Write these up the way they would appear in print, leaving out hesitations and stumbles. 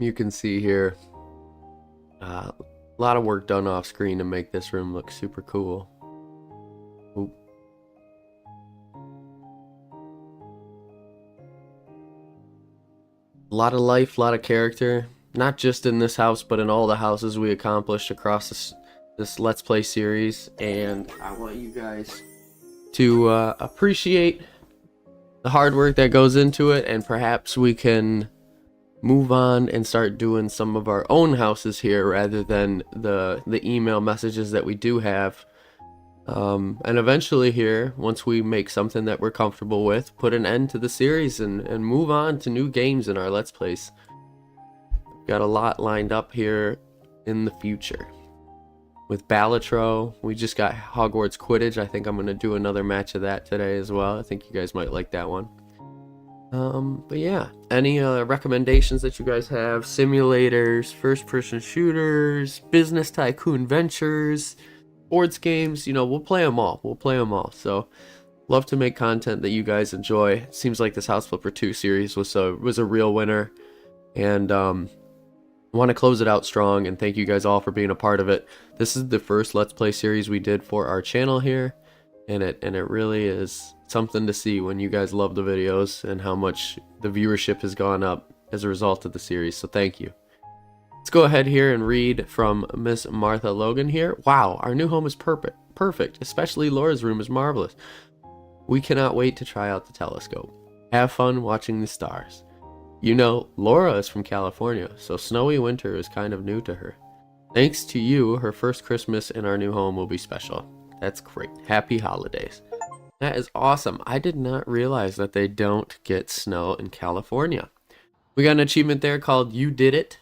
You can see here a lot of work done off screen to make this room look super cool. Oop. A lot of life, a lot of character, not just in this house, but in all the houses we accomplished across this Let's Play series. And I want you guys to appreciate the hard work that goes into it, and perhaps we can move on and start doing some of our own houses here rather than the email messages that we do have. And eventually here, once we make something that we're comfortable with, put an end to the series and move on to new games in our Let's Plays. Got a lot lined up here in the future. With Balatro, we just got Hogwarts Quidditch. I think I'm going to do another match of that today as well. I think you guys might like that one. But yeah, any recommendations that you guys have? Simulators, first-person shooters, business tycoon ventures, sports games, you know, we'll play them all. We'll play them all. So, love to make content that you guys enjoy. Seems like this House Flipper 2 series was a real winner. And want to close it out strong and thank you guys all for being a part of it. This is the first Let's Play series we did for our channel here, and it really is something to see when you guys love the videos and how much the viewership has gone up as a result of the series. So thank you. Let's go ahead here and read from Miss Martha Logan here. Wow, our new home is perfect. Especially Laura's room is marvelous. We cannot wait to try out the telescope. Have fun watching the stars. You know, Laura is from California, so snowy winter is kind of new to her. Thanks to you, her first Christmas in our new home will be special. That's great. Happy holidays. That is awesome. I did not realize that they don't get snow in California. We got an achievement there called You Did It.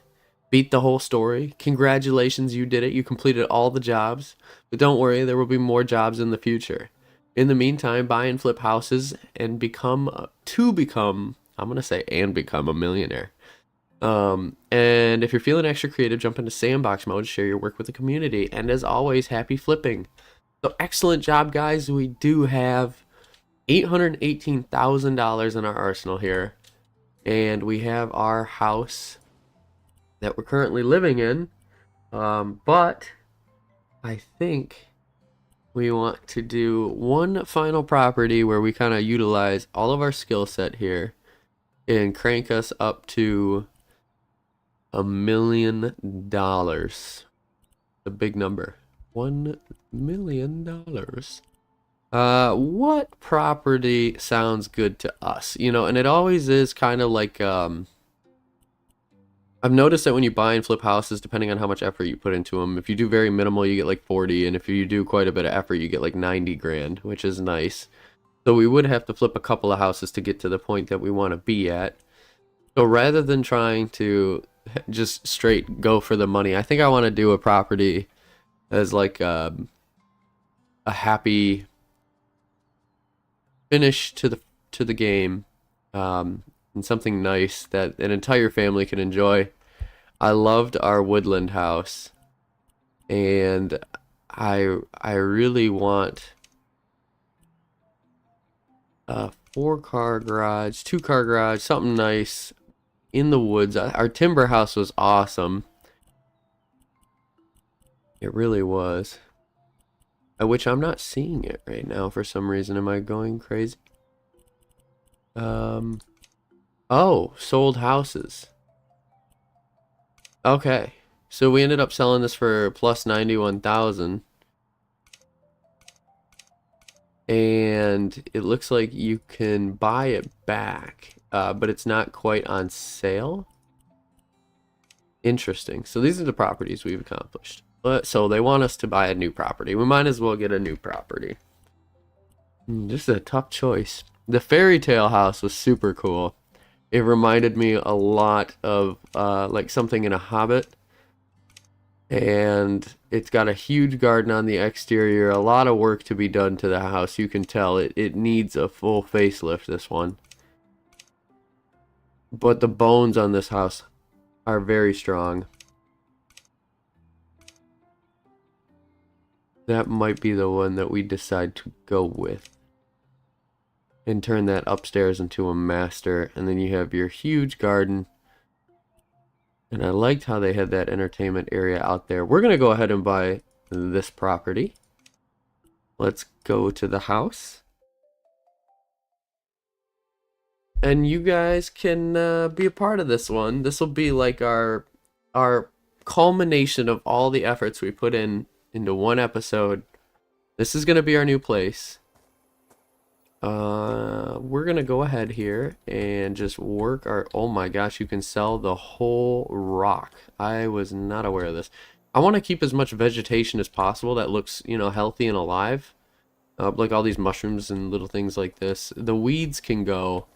Beat the whole story. Congratulations, you did it. You completed all the jobs. But don't worry, there will be more jobs in the future. In the meantime, buy and flip houses and become a millionaire. And if you're feeling extra creative, jump into sandbox mode, share your work with the community. And as always, happy flipping. So excellent job, guys. We do have $818,000 in our arsenal here. And we have our house that we're currently living in. But I think we want to do one final property where we kind of utilize all of our skill set here and crank us up to $1 million. A big number. $1 million. What property sounds good to us? You know, and it always is kind of like I've noticed that when you buy and flip houses, depending on how much effort you put into them, if you do very minimal, you get like 40, and if you do quite a bit of effort, you get like 90 grand, which is nice. So we would have to flip a couple of houses to get to the point that we want to be at. So rather than trying to just straight go for the money, I think I want to do a property as like a happy finish to the game. And something nice that an entire family can enjoy. I loved our woodland house, and I really want a 4-car garage, 2-car garage, something nice in the woods. Our timber house was awesome. It really was. Which I'm not seeing it right now for some reason. Am I going crazy? Oh, sold houses. Okay. So we ended up selling this for plus 91,000. And it looks like you can buy it back, but it's not quite on sale. Interesting. So these are the properties we've accomplished. So they want us to buy a new property. We might as well get a new property. This is a tough choice. The fairy tale house was super cool. It reminded me a lot of like something in a Hobbit. And it's got a huge garden on the exterior. A lot of work to be done to the house. You can tell it needs a full facelift, this one. But the bones on this house are very strong. That might be the one that we decide to go with. And turn that upstairs into a master, and then you have your huge garden And I liked how they had that entertainment area out there. We're going to go ahead and buy this property. Let's go to the house. And you guys can be a part of this one. This will be like our culmination of all the efforts we put into one episode. This is going to be our new place. We're gonna go ahead here and just work our, oh my gosh, you can sell the whole rock. I was not aware of this. I want to keep as much vegetation as possible that looks, you know, healthy and alive. Like all these mushrooms and little things like this. The weeds can go.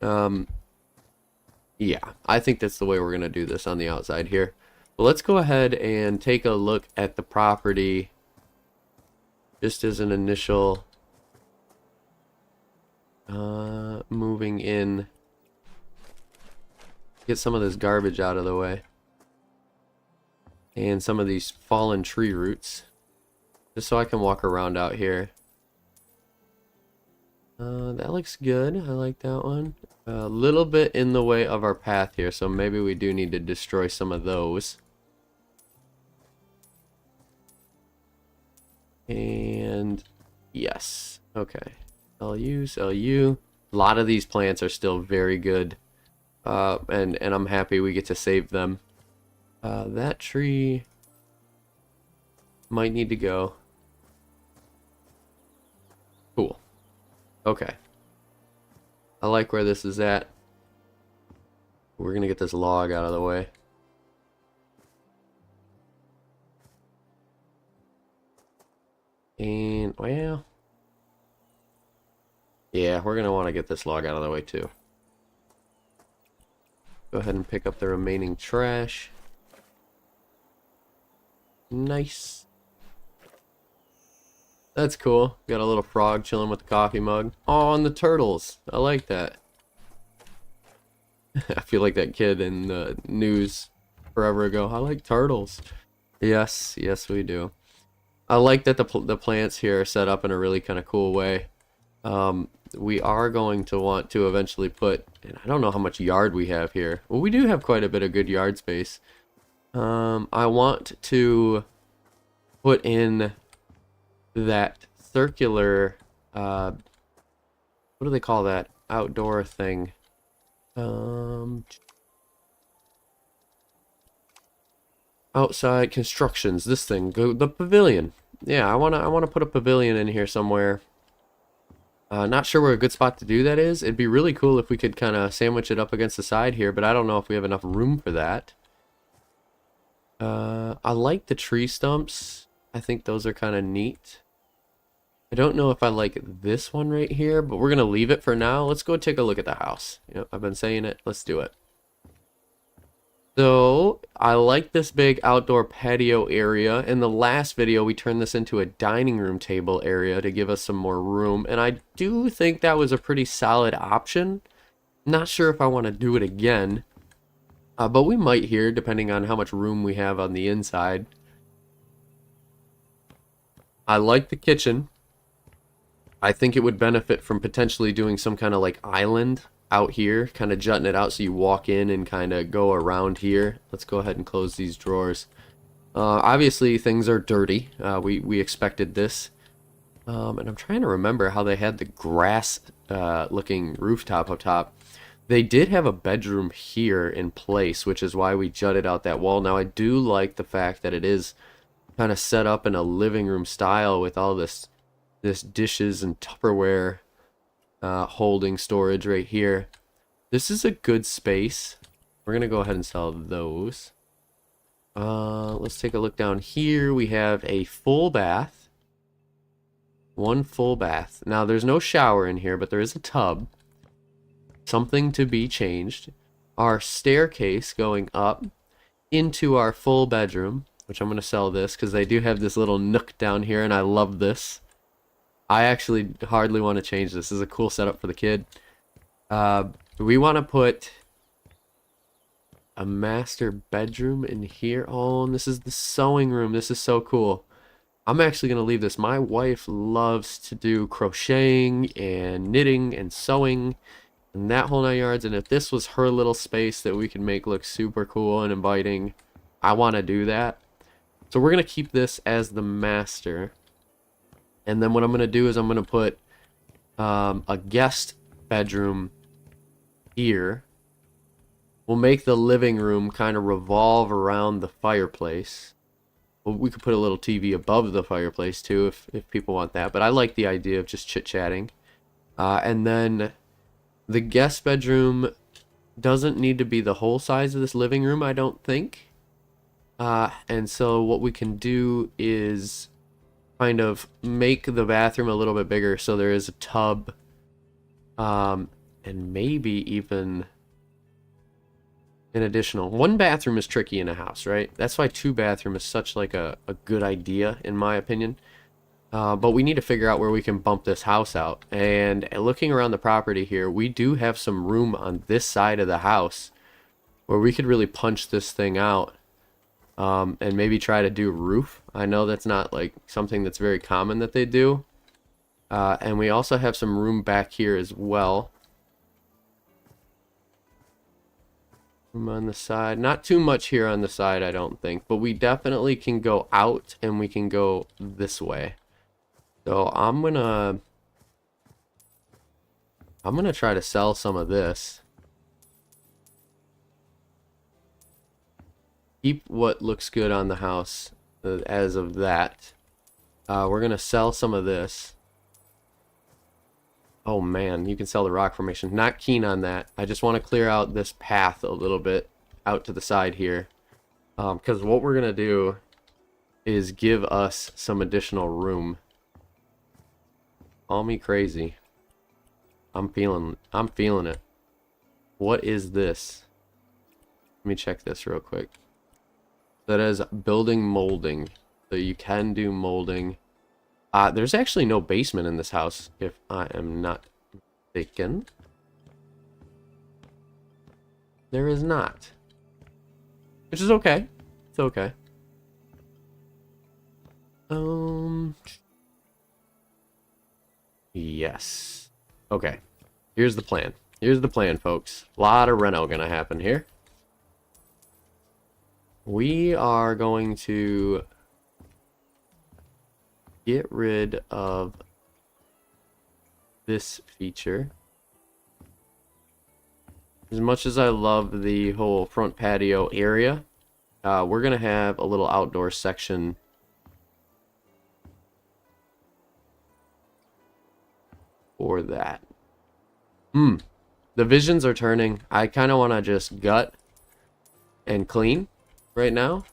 Yeah, I think that's the way we're gonna do this on the outside here. But let's go ahead and take a look at the property just as an initial moving in. Get some of this garbage out of the way. And some of these fallen tree roots. Just so I can walk around out here. That looks good. I like that one. A little bit in the way of our path here, so maybe we do need to destroy some of those. And yes. Okay. LU, LU. A lot of these plants are still very good. And I'm happy we get to save them. That tree might need to go. Cool. Okay. I like where this is at. We're gonna get this log out of the way. And, well, yeah, we're gonna want to get this log out of the way too. Go ahead and pick up the remaining trash. Nice. That's cool. Got a little frog chilling with the coffee mug. Oh, and the turtles. I like that. I feel like that kid in the news forever ago. I like turtles. Yes, yes we do. I like that the plants here are set up in a really kind of cool way. We are going to want to eventually put, and I don't know how much yard we have here. Well, we do have quite a bit of good yard space. I want to put in that circular, what do they call that? Outdoor thing. Outside constructions, this thing, the pavilion. Yeah, I wanna put a pavilion in here somewhere. Not sure where a good spot to do that is. It'd be really cool if we could kind of sandwich it up against the side here, but I don't know if we have enough room for that. I like the tree stumps. I think those are kind of neat. I don't know if I like this one right here, but we're gonna leave it for now. Let's go take a look at the house. Yep, I've been saying it. Let's do it. So, I like this big outdoor patio area. In the last video, we turned this into a dining room table area to give us some more room. And I do think that was a pretty solid option. Not sure if I want to do it again. But we might here, depending on how much room we have on the inside. I like the kitchen. I think it would benefit from potentially doing some kind of like island out here, kind of jutting it out so you walk in and kind of go around here. Let's go ahead and close these drawers. Obviously things are dirty. We expected this. And I'm trying to remember how they had the grass looking rooftop up top. They did have a bedroom here in place, which is why we jutted out that wall. Now I do like the fact that it is kind of set up in a living room style with all this dishes and Tupperware holding storage right here. This is a good space. We're gonna go ahead and sell those. Let's take a look down here. We have a full bath. One full bath. Now there's no shower in here, but there is a tub. Something to be changed. Our staircase going up into our full bedroom, which I'm gonna sell this because they do have this little nook down here and I love this. I actually hardly want to change this. This is a cool setup for the kid. We want to put a master bedroom in here. Oh, and this is the sewing room. This is so cool. I'm actually going to leave this. My wife loves to do crocheting and knitting and sewing And that whole 9 yards. And if this was her little space that we could make look super cool and inviting, I want to do that. So we're going to keep this as the master. And then what I'm going to do is I'm going to put a guest bedroom here. We'll make the living room kind of revolve around the fireplace. Well, we could put a little TV above the fireplace too if people want that. But I like the idea of just chit-chatting. And then the guest bedroom doesn't need to be the whole size of this living room, I don't think. And so what we can do is kind of make the bathroom a little bit bigger so there is a tub, and maybe even an additional one bathroom is tricky in a house, right? That's why 2 bathroom is such like a good idea in my opinion. But we need to figure out where we can bump this house out. And looking around the property here, we do have some room on this side of the house where we could really punch this thing out. And maybe try to do roof. I know that's not like something that's very common that they do. And we also have some room back here as well. Room on the side. Not too much here on the side, I don't think. But we definitely can go out and we can go this way. So I'm gonna try to sell some of this. Keep what looks good on the house as of that. We're going to sell some of this. Oh man, you can sell the rock formation. Not keen on that. I just want to clear out this path a little bit out to the side here. Because what we're going to do is give us some additional room. Call me crazy. I'm feeling it. What is this? Let me check this real quick. That is building molding. So you can do molding. There's actually no basement in this house, if I am not mistaken. There is not. Which is okay. It's okay. Yes. Okay. Here's the plan. Here's the plan, folks. A lot of reno gonna happen here. We are going to get rid of this feature. As much as I love the whole front patio area, we're going to have a little outdoor section for that. The visions are turning. I kind of want to just gut and clean right now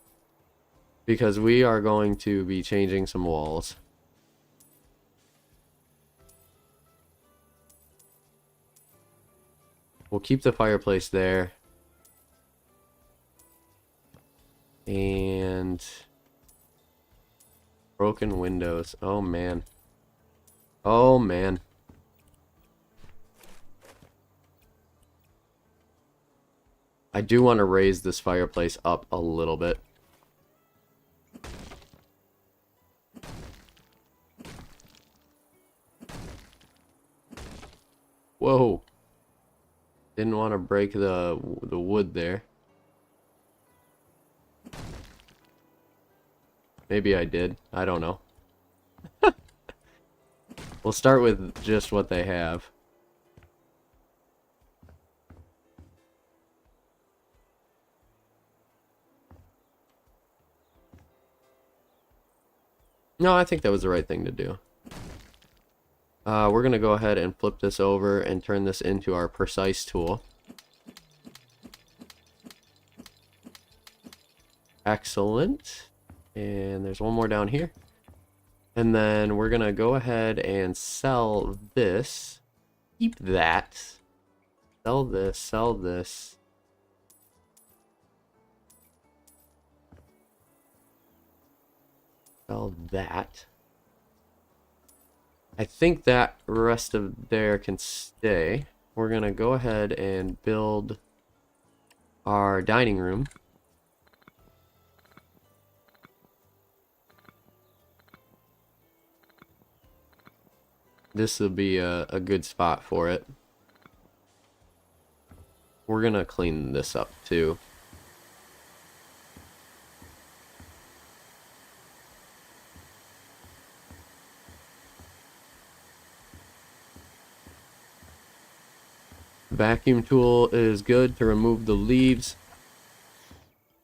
because we are going to be changing some walls. We'll keep the fireplace there. And broken windows. Oh man. Oh man. I do want to raise this fireplace up a little bit. Whoa. Didn't want to break the wood there. Maybe I did. I don't know. We'll start with just what they have. No, I think that was the right thing to do. We're going to go ahead and flip this over and turn this into our precise tool. Excellent. And there's one more down here. And then we're going to go ahead and sell this. Keep that. Sell this, sell this. Sell that. I think that rest of there can stay. We're going to go ahead and build our dining room. This will be a good spot for it. We're gonna clean this up too. Vacuum tool is good to remove the leaves.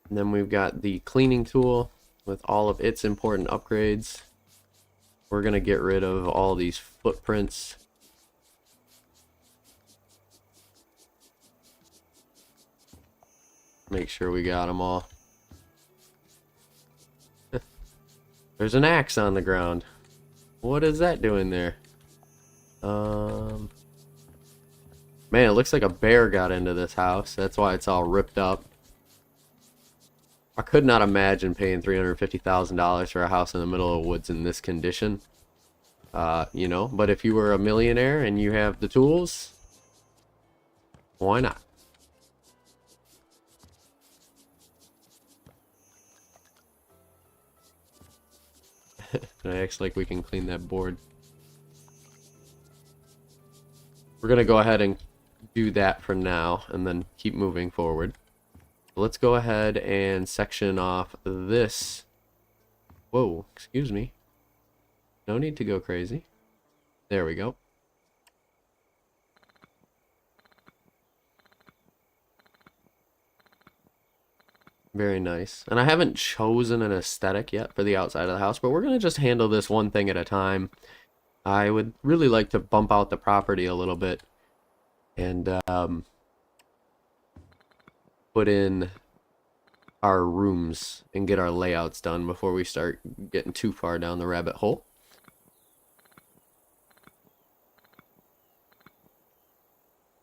And then we've got the cleaning tool with all of its important upgrades. We're gonna get rid of all these footprints. Make sure we got them all. There's an axe on the ground. What is that doing there? Man, it looks like a bear got into this house. That's why it's all ripped up. I could not imagine paying $350,000 for a house in the middle of the woods in this condition. You know, but if you were a millionaire and you have the tools, why not? It acts like we can clean that board. We're gonna go ahead and do that for now and then keep moving forward. Let's go ahead and section off this. Whoa, excuse me. No need to go crazy. There we go. Very nice. And I haven't chosen an aesthetic yet for the outside of the house, but we're going to just handle this one thing at a time. I would really like to bump out the property a little bit and put in our rooms and get our layouts done before we start getting too far down the rabbit hole.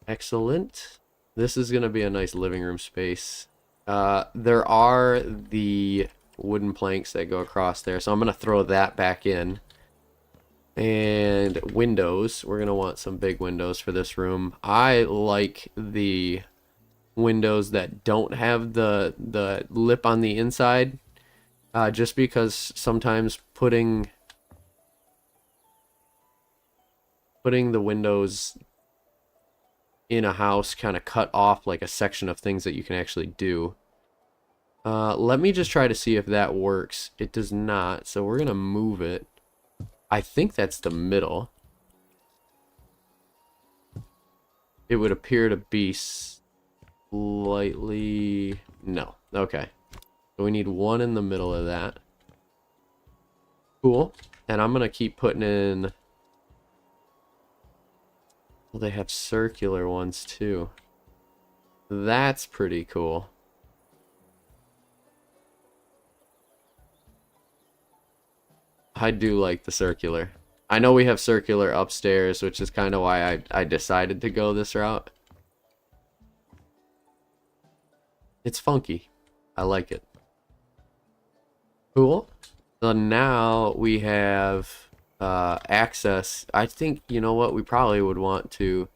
Excellent. This is going to be a nice living room space. There are the wooden planks that go across there, so I'm going to throw that back in. And windows, we're going to want some big windows for this room. I like the windows that don't have the lip on the inside, just because sometimes putting the windows in a house kind of cut off like a section of things that you can actually do. Let me just try to see if that works. It does not, so we're gonna move it. I think that's the middle. It would appear to be slightly... No. Okay. So we need one in the middle of that. Cool. And I'm gonna keep putting in... Well, they have circular ones too. That's pretty cool. I do like the circular. I know we have circular upstairs, which is kind of why I decided to go this route. It's funky. I like it. Cool. So now we have access. I think, you know what, we probably would want to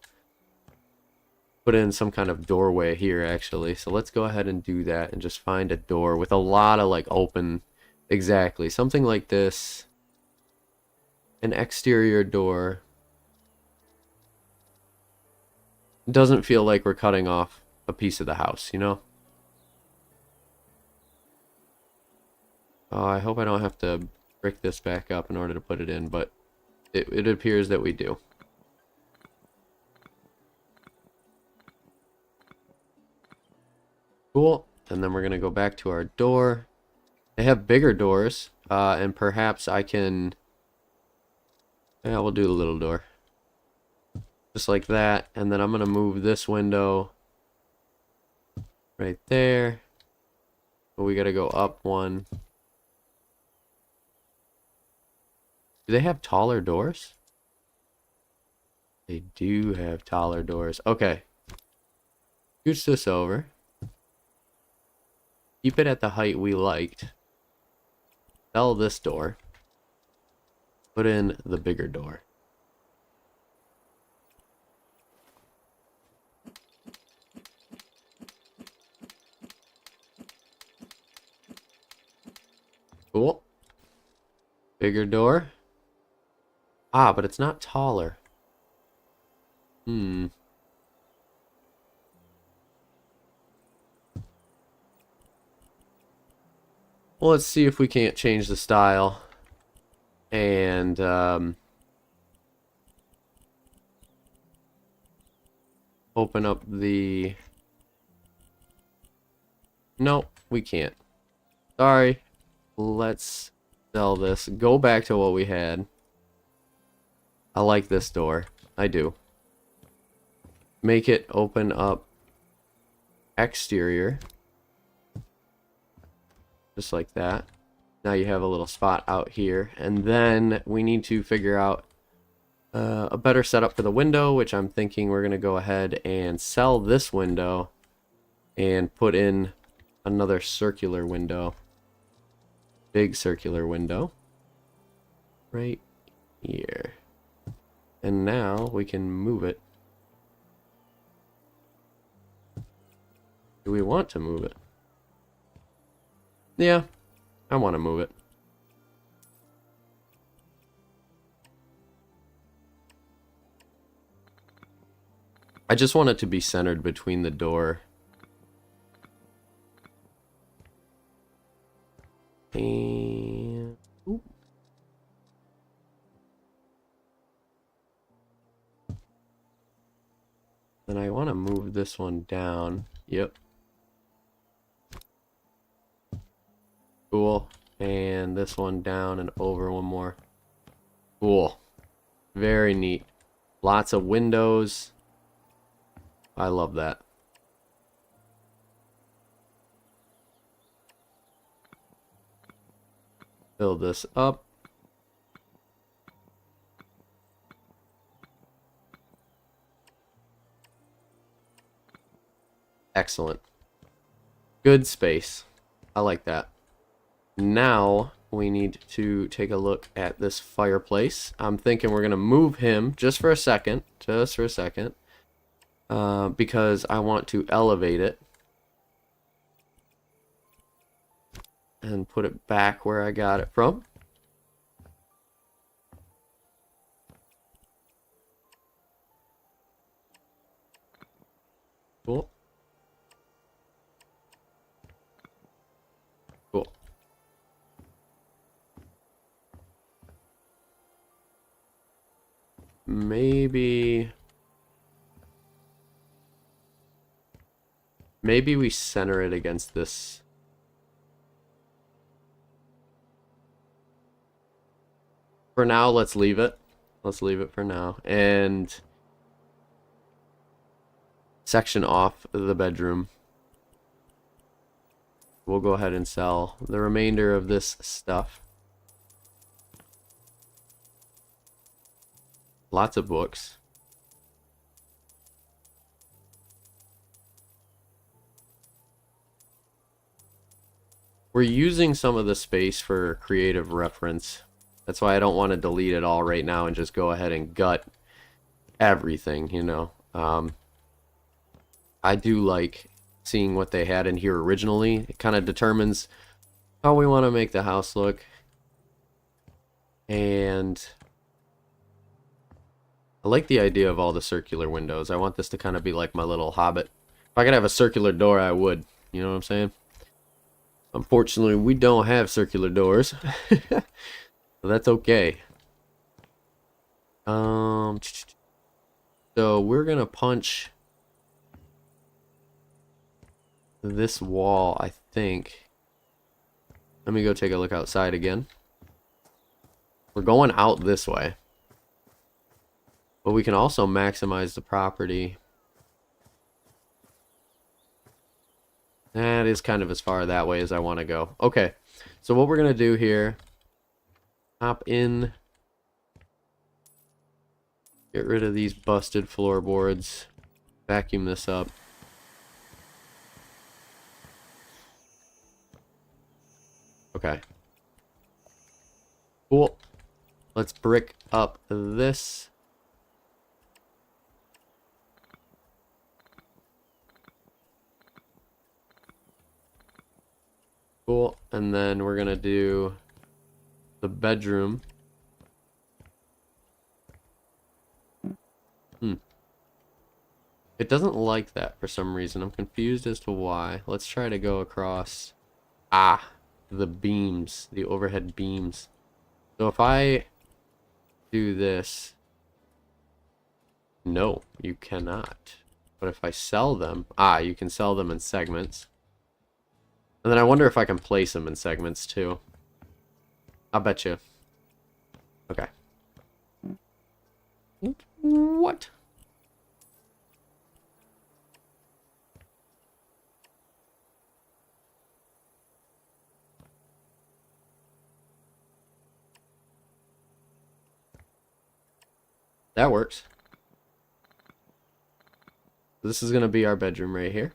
put in some kind of doorway here actually. So let's go ahead and do that and just find a door with a lot of like open, exactly, something like this. An exterior door. Doesn't feel like we're cutting off a piece of the house, you know? Oh, I hope I don't have to brick this back up in order to put it in, but it appears that we do. Cool. And then we're going to go back to our door. They have bigger doors, and perhaps I can... Yeah, we'll do the little door. Just like that. And then I'm going to move this window right there. But we got to go up one. Do they have taller doors? They do have taller doors. Okay. Scooch this over. Keep it at the height we liked. Sell this door. Put in the bigger door. Cool. Bigger door. Ah, but it's not taller. Well, let's see if we can't change the style. And, open up the... Nope, we can't. Sorry. Let's sell this. Go back to what we had. I like this door. I do. Make it open up exterior. Just like that. Now you have a little spot out here. And then we need to figure out a better setup for the window, which I'm thinking we're going to go ahead and sell this window and put in another circular window. Big circular window. Right here. And now we can move it. Do we want to move it? Yeah, I want to move it. I just want it to be centered between the door and... Ooh. Then I want to move this one down. Yep. Cool. And this one down and over one more. Cool. Very neat. Lots of windows. I love that. Fill this up. Excellent. Good space. I like that. Now we need to take a look at this fireplace. I'm thinking we're going to move him just for a second. Just for a second. Because I want to elevate it. And put it back where I got it from. Cool. Cool. Maybe we center it against this. For now, let's leave it. Let's leave it for now. And section off the bedroom. We'll go ahead and sell the remainder of this stuff. Lots of books. We're using some of the space for creative reference. That's why I don't want to delete it all right now and just go ahead and gut everything, you know. I do like seeing what they had in here originally. It kind of determines how we want to make the house look. And I like the idea of all the circular windows. I want this to kind of be like my little hobbit. If I could have a circular door, I would. You know what I'm saying? Unfortunately, we don't have circular doors. So that's okay. So we're gonna punch this wall, I think. Let me go take a look outside again. We're going out this way. But we can also maximize the property. That is kind of as far that way as I want to go. Okay, so what we're going to do here, hop in, get rid of these busted floorboards, vacuum this up. Okay. Cool. Let's brick up this. Cool. And then we're gonna do the bedroom. It doesn't like that for some reason. I'm confused as to why. Let's try to go across. Ah. the beams, the overhead beams. So if I do this, no, you cannot. But if I sell them, you can sell them in segments. And then I wonder if I can place them in segments too. I'll bet you. Okay. What? That works. This is going to be our bedroom right here.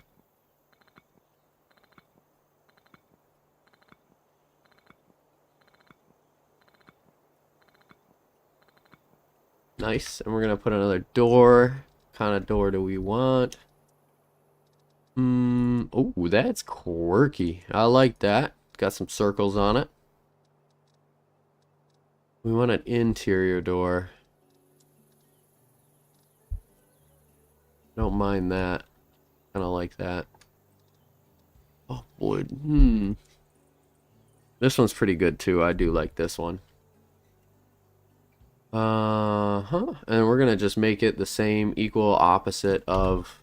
Nice. And we're going to put another door. What kind of door do we want? Oh, that's quirky. I like that. Got some circles on it. We want an interior door. Don't mind that. Kind of like that. Oh, wood. This one's pretty good too. I do like this one. And we're gonna just make it the same equal opposite of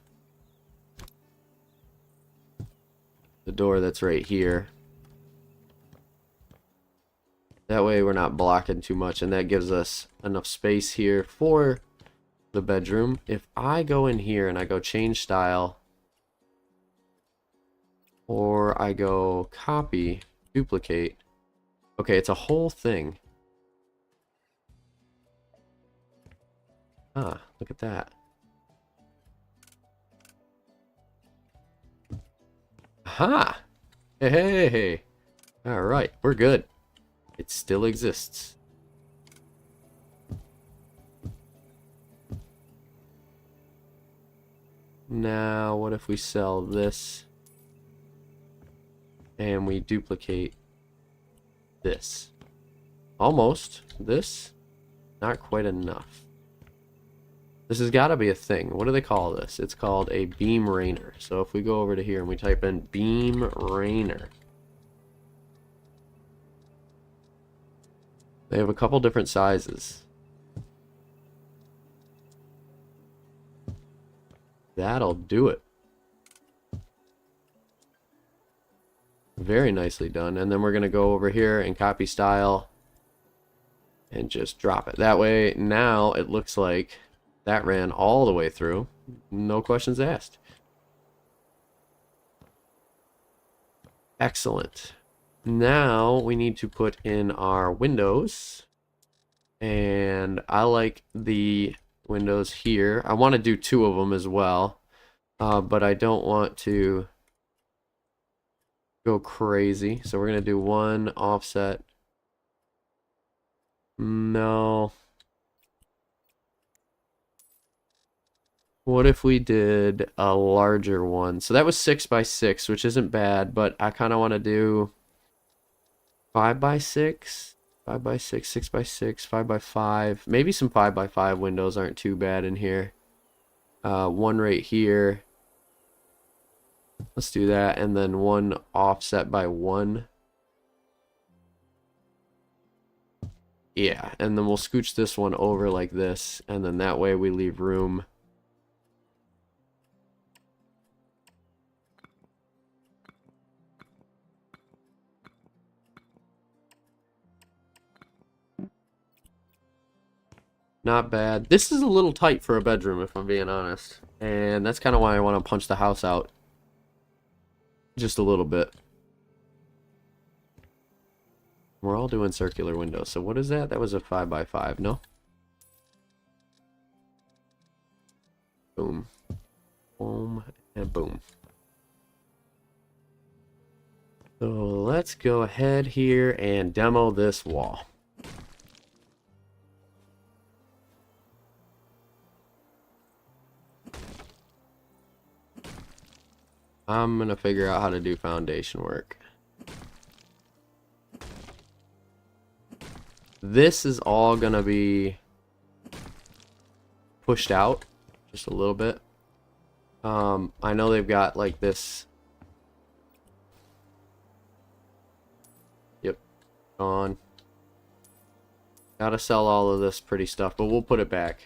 the door that's right here. That way we're not blocking too much, and that gives us enough space here for the bedroom. If I go in here and I go change style, or I go copy, duplicate. Okay, it's a whole thing. Look at that. Aha! Hey, hey, hey. Alright, we're good. It still exists. Now, what if we sell this and we duplicate this? Almost. This, not quite enough. This has got to be a thing. What do they call this? It's called a beam rainer. So if we go over to here and we type in beam rainer, they have a couple different sizes. That'll do it. Very nicely done. And then we're going to go over here and copy style and just drop it. That way, now it looks like that ran all the way through. No questions asked. Excellent. Now we need to put in our windows. And I like the windows here. I want to do 2 of them as well. But I don't want to go crazy. So we're going to do 1 offset. No. What if we did a larger one? So that was 6 by 6, which isn't bad, but I kind of want to do 5 by 6, 5 by 6, 6 by 6, 5 by 5. Maybe some 5 by 5 windows aren't too bad in here. 1 right here. Let's do that, and then 1 offset by 1. Yeah, and then we'll scooch this one over like this, and then that way we leave room. Not bad. This is a little tight for a bedroom, if I'm being honest. And that's kind of why I want to punch the house out. Just a little bit. We're all doing circular windows. So what is that? That was a 5 by 5, no? Boom. Boom. And boom. So let's go ahead here and demo this wall. I'm gonna figure out how to do foundation work. This is all gonna be pushed out just a little bit. I know they've got like this Gone. Gotta sell all of this pretty stuff, but we'll put it back.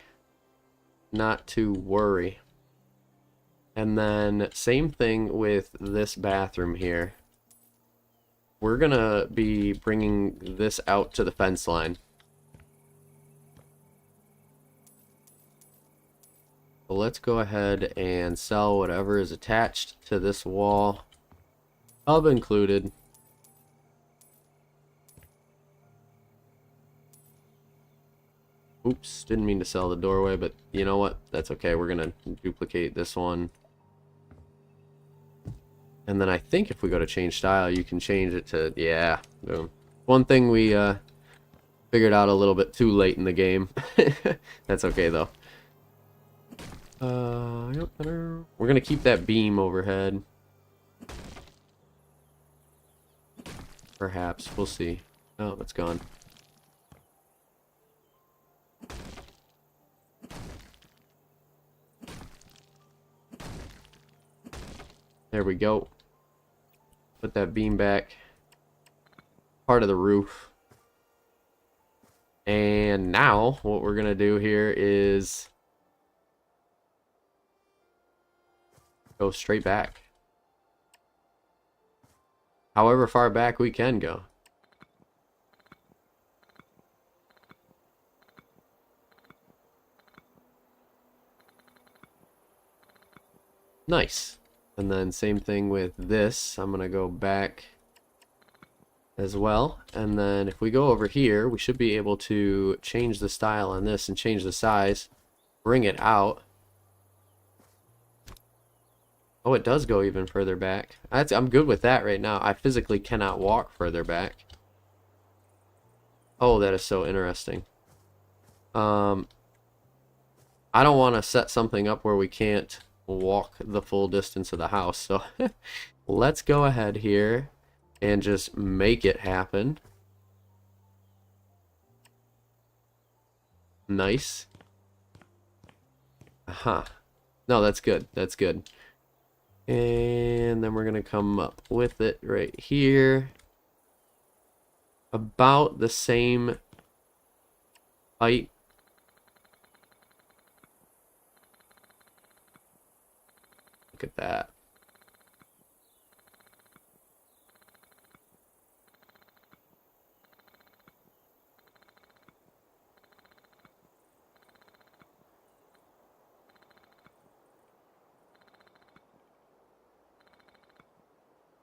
Not to worry. And then same thing with this bathroom here. We're gonna be bringing this out to the fence line. So let's go ahead and sell whatever is attached to this wall, tub included. Oops, didn't mean to sell the doorway, but you know what? That's okay. We're gonna duplicate this one. And then I think if we go to change style, you can change it to, yeah, boom. One thing we figured out a little bit too late in the game. That's okay though. We're gonna keep that beam overhead. Perhaps, we'll see. Oh, it's gone. There we go. Put that beam back. Part of the roof. And now what we're gonna do here is go straight back. However far back we can go. Nice. And then same thing with this. I'm gonna go back as well. And then if we go over here, we should be able to change the style on this and change the size. Bring it out. Oh, it does go even further back. I'm good with that right now. I physically cannot walk further back. Oh, that is so interesting. I don't want to set something up where we can't walk the full distance of the house. So let's go ahead here and just make it happen. Nice. Aha. No, that's good. That's good. And then we're going to come up with it right here. About the same height. Look at that.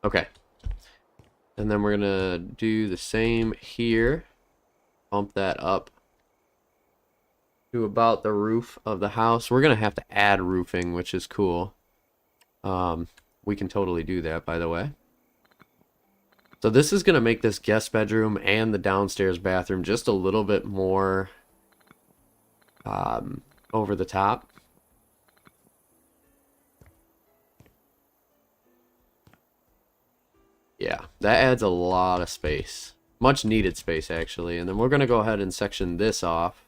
Okay. And then we're gonna do the same here. Bump that up to about the roof of the house. We're gonna have to add roofing, which is cool. We can totally do that, by the way. So this is gonna make this guest bedroom and the downstairs bathroom just a little bit more over the top. Yeah, that adds a lot of space. Much needed space, actually. And then we're going to go ahead and section this off.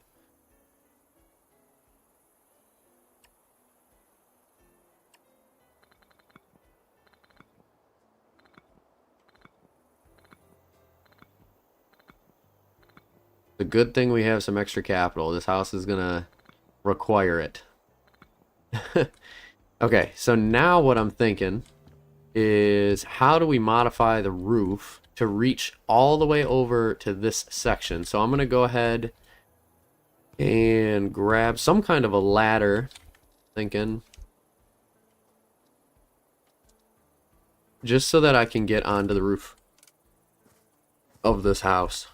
The good thing we have some extra capital. This house is going to require it. Okay, so now what I'm thinking is how do we modify the roof to reach all the way over to this section. So I'm going to go ahead and grab some kind of a ladder, thinking, just so that I can get onto the roof of this house.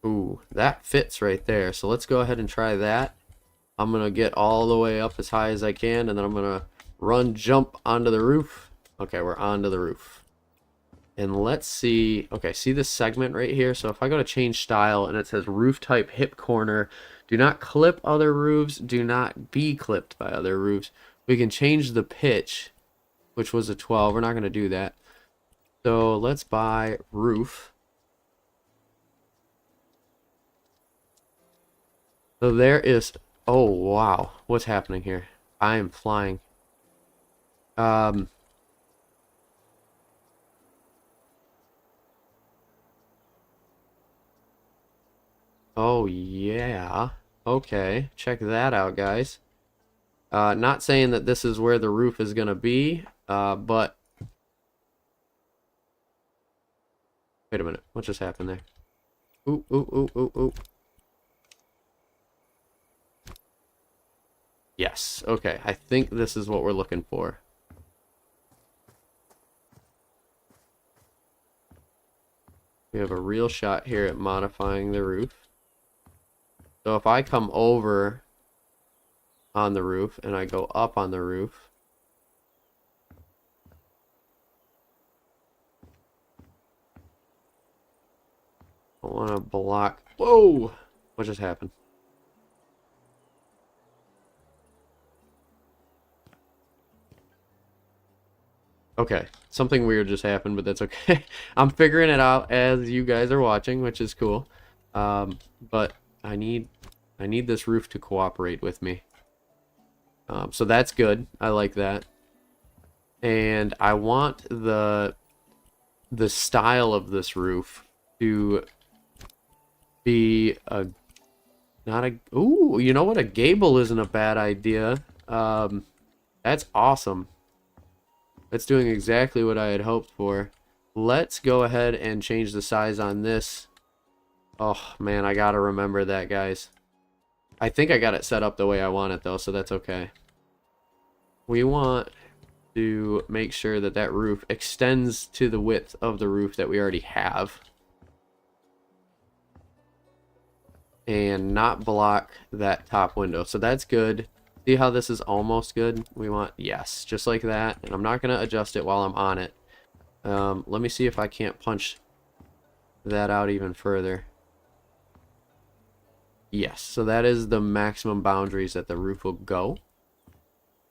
Ooh, that fits right there. So let's go ahead and try that. I'm going to get all the way up as high as I can, and then I'm going to jump onto the roof. Okay, we're onto the roof. And let's see. Okay, see this segment right here? So if I go to change style and it says roof type hip corner, do not clip other roofs, do not be clipped by other roofs. We can change the pitch, which was a 12. We're not going to do that. So let's buy roof. So there is, oh wow, what's happening here? I am flying. Oh, yeah. Okay, check that out, guys. Not saying that this is where the roof is going to be, but... Wait a minute, what just happened there? Ooh, ooh, ooh, ooh, ooh. Yes, okay, I think this is what we're looking for. We have a real shot here at modifying the roof. So if I come over on the roof and I go up on the roof, I want to block. Whoa! What just happened? Okay, something weird just happened, but that's okay. I'm figuring it out as you guys are watching, which is cool. But I need this roof to cooperate with me. So that's good. I like that. And I want the style of this roof to be a not a ooh, you know what? A gable isn't a bad idea. That's awesome. That's doing exactly what I had hoped for. Let's go ahead and change the size on this. Oh man, I gotta remember that, guys. I think I got it set up the way I want it though, so that's okay. We want to make sure that that roof extends to the width of the roof that we already have. And not block that top window. So that's good. See how this is almost good? We want, yes, just like that. And I'm not going to adjust it while I'm on it. Let me see if I can't punch that out even further. Yes, so that is the maximum boundaries that the roof will go.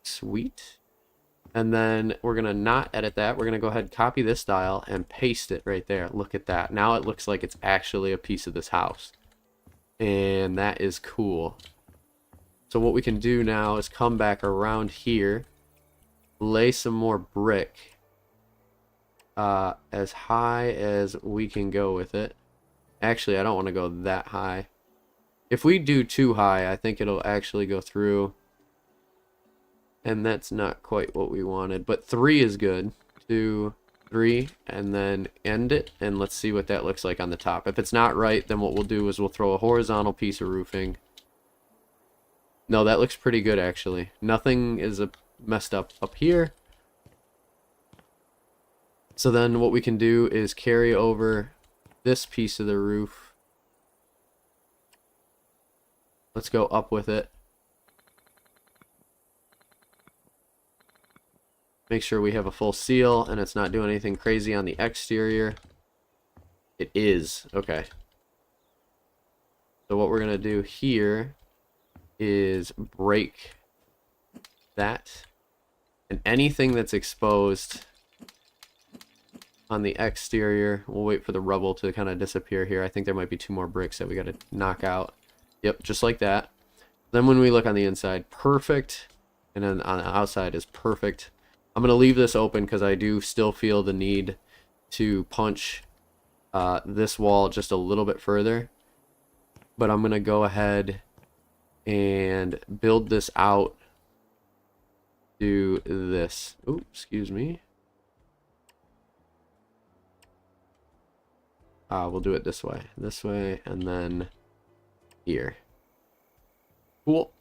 Sweet. And then we're going to not edit that. We're going to go ahead and copy this style and paste it right there. Look at that. Now it looks like it's actually a piece of this house. And that is cool. So what we can do now is come back around here, lay some more brick as high as we can go with it. Actually, I don't want to go that high. If we do too high, I think it'll actually go through. And that's not quite what we wanted. But 3 is good. 2, 3, and then end it. And let's see what that looks like on the top. If it's not right, then what we'll do is we'll throw a horizontal piece of roofing. No, that looks pretty good, actually. Nothing is messed up here. So then what we can do is carry over this piece of the roof. Let's go up with it. Make sure we have a full seal and it's not doing anything crazy on the exterior. It is. Okay. So what we're going to do here is break that. And anything that's exposed on the exterior, we'll wait for the rubble to kind of disappear here. I think there might be 2 more bricks that we got to knock out. Yep, just like that. Then when we look on the inside, perfect. And then on the outside is perfect. I'm going to leave this open because I do still feel the need to punch this wall just a little bit further. But I'm going to go ahead and build this out to this. Oh, excuse me. We'll do it this way, and then here. Cool.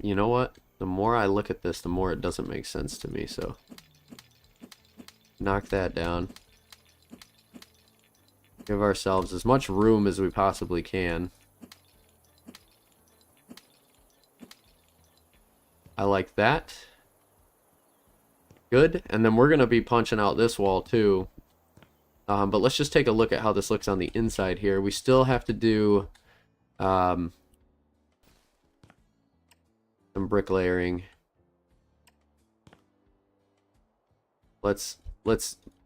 You know what? The more I look at this, the more it doesn't make sense to me, so knock that down. Give ourselves as much room as we possibly can. I like that. Good. And then we're going to be punching out this wall too. But let's just take a look at how this looks on the inside here. We still have to do some bricklayering. Let's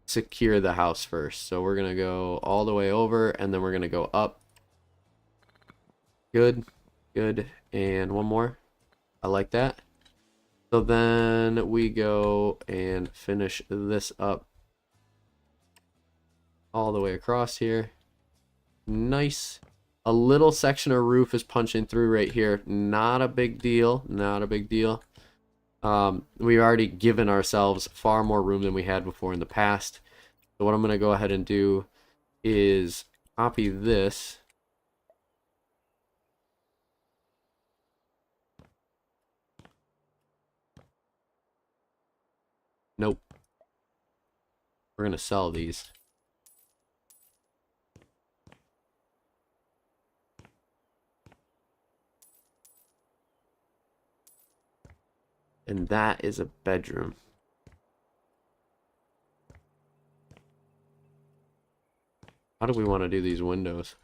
secure the house first. So we're gonna go all the way over, and then we're gonna go up. Good, good, and one more. I like that. So then we go and finish this up all the way across here. Nice. A little section of roof is punching through right here. Not a big deal. Not a big deal. We've already given ourselves far more room than we had before in the past. So what I'm going to go ahead and do is copy this. Nope. We're going to sell these. And that is a bedroom. How do we want to do these windows?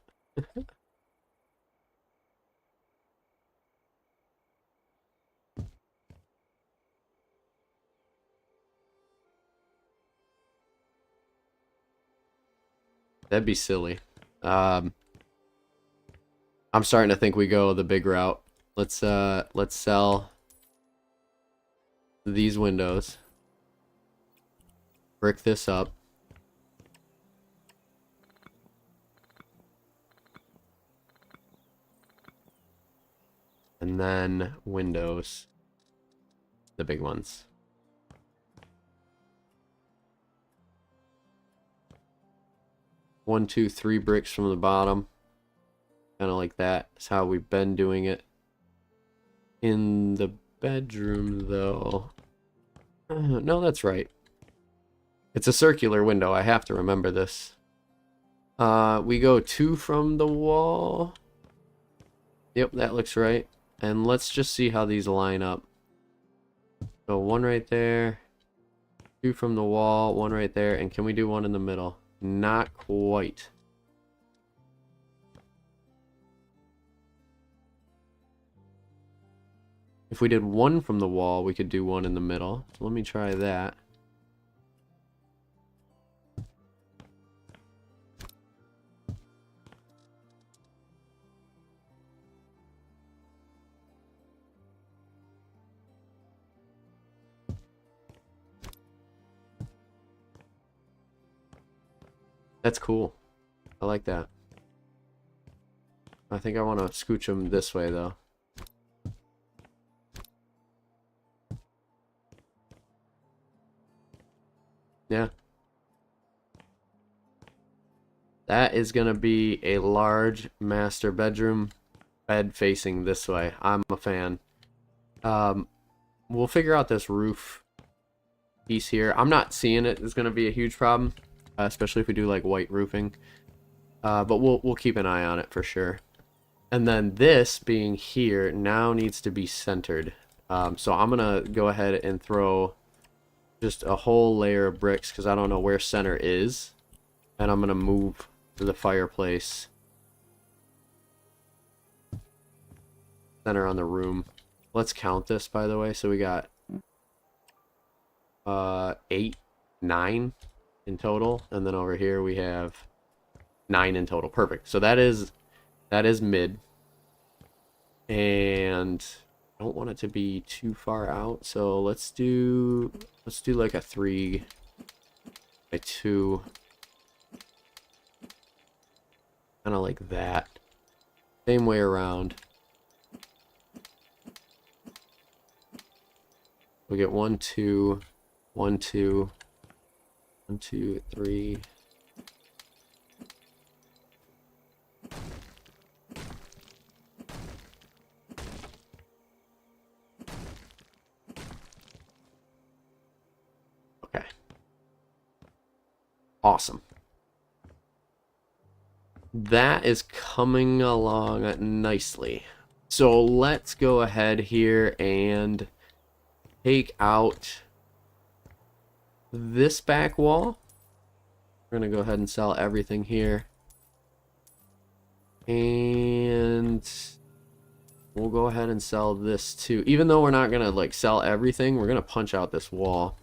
That'd be silly. I'm starting to think we go the big route. Let's sell these windows. Brick this up. And then windows. The big ones. One, two, three bricks from the bottom. Kind of like that. That's how we've been doing it. In the bedroom, though. No, that's right. It's a circular window. I have to remember this. We go 2 from the wall. Yep, that looks right. And let's just see how these line up. So 1 right there. 2 from the wall. 1 right there. And can we do 1 in the middle? Not quite. If we did 1 from the wall, we could do 1 in the middle. So let me try that. That's cool. I like that. I think I want to scooch them this way, though. Yeah. That is going to be a large master bedroom, bed facing this way. I'm a fan. We'll figure out this roof piece here. I'm not seeing it is going to be a huge problem, especially if we do like white roofing. But we'll keep an eye on it for sure. And then this being here now needs to be centered. So I'm going to go ahead and throw just a whole layer of bricks because I don't know where center is. And I'm going to move to the fireplace. Center on the room. Let's count this, by the way. So we got 8, 9 in total. And then over here we have 9 in total. Perfect. So that is mid. And I don't want it to be too far out. So let's do like a 3 by 2. Kind of like that. Same way around. We get 1, 2, 1, 2, 1, 2, 3. Okay. Awesome. That is coming along nicely. So let's go ahead here and take out this back wall. We're going to go ahead and sell everything here. And we'll go ahead and sell this too. Even though we're not going to like sell everything, we're going to punch out this wall.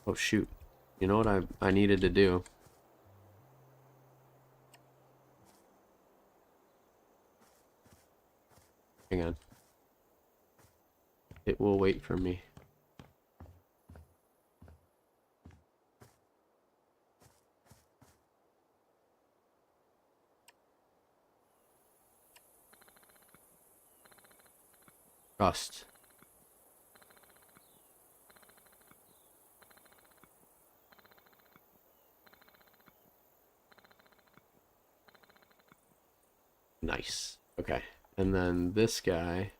Oh shoot. You know what I needed to do? Hang on. It will wait for me. Trust. Nice. Okay. And then this guy.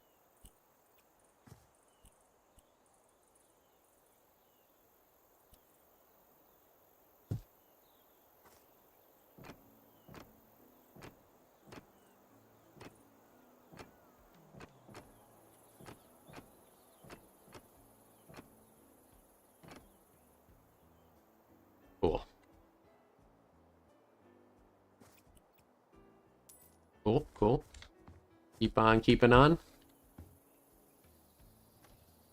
Cool. Cool, cool. Keep on keeping on.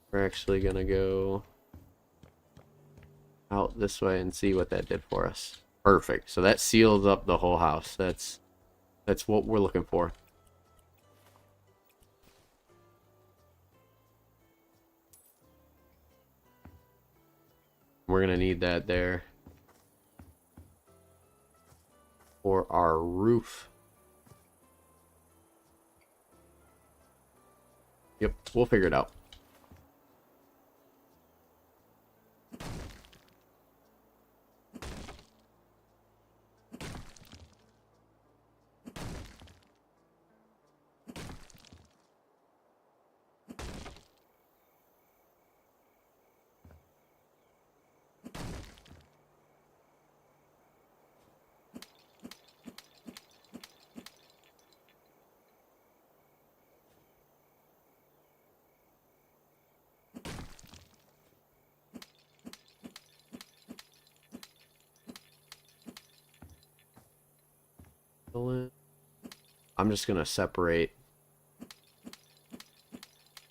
We're actually gonna go out this way and see what that did for us. Perfect. So that seals up the whole house. That's what we're looking for. We're gonna need that there for our roof. Yep, we'll figure it out. I'm just gonna separate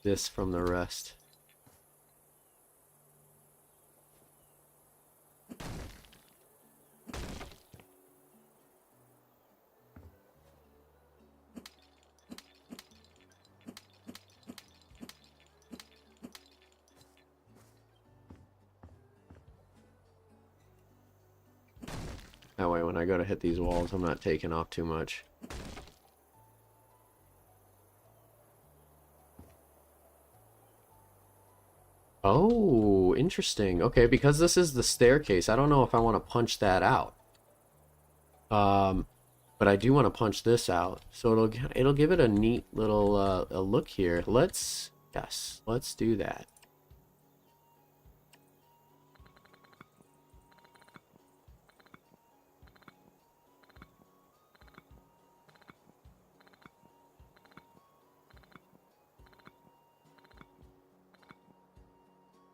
this from the rest. That way when I go to hit these walls, I'm not taking off too much. Oh, interesting. Okay, because this is the staircase, I don't know if I want to punch that out. But I do want to punch this out, so it'll give it a neat little a look here. Let's do that.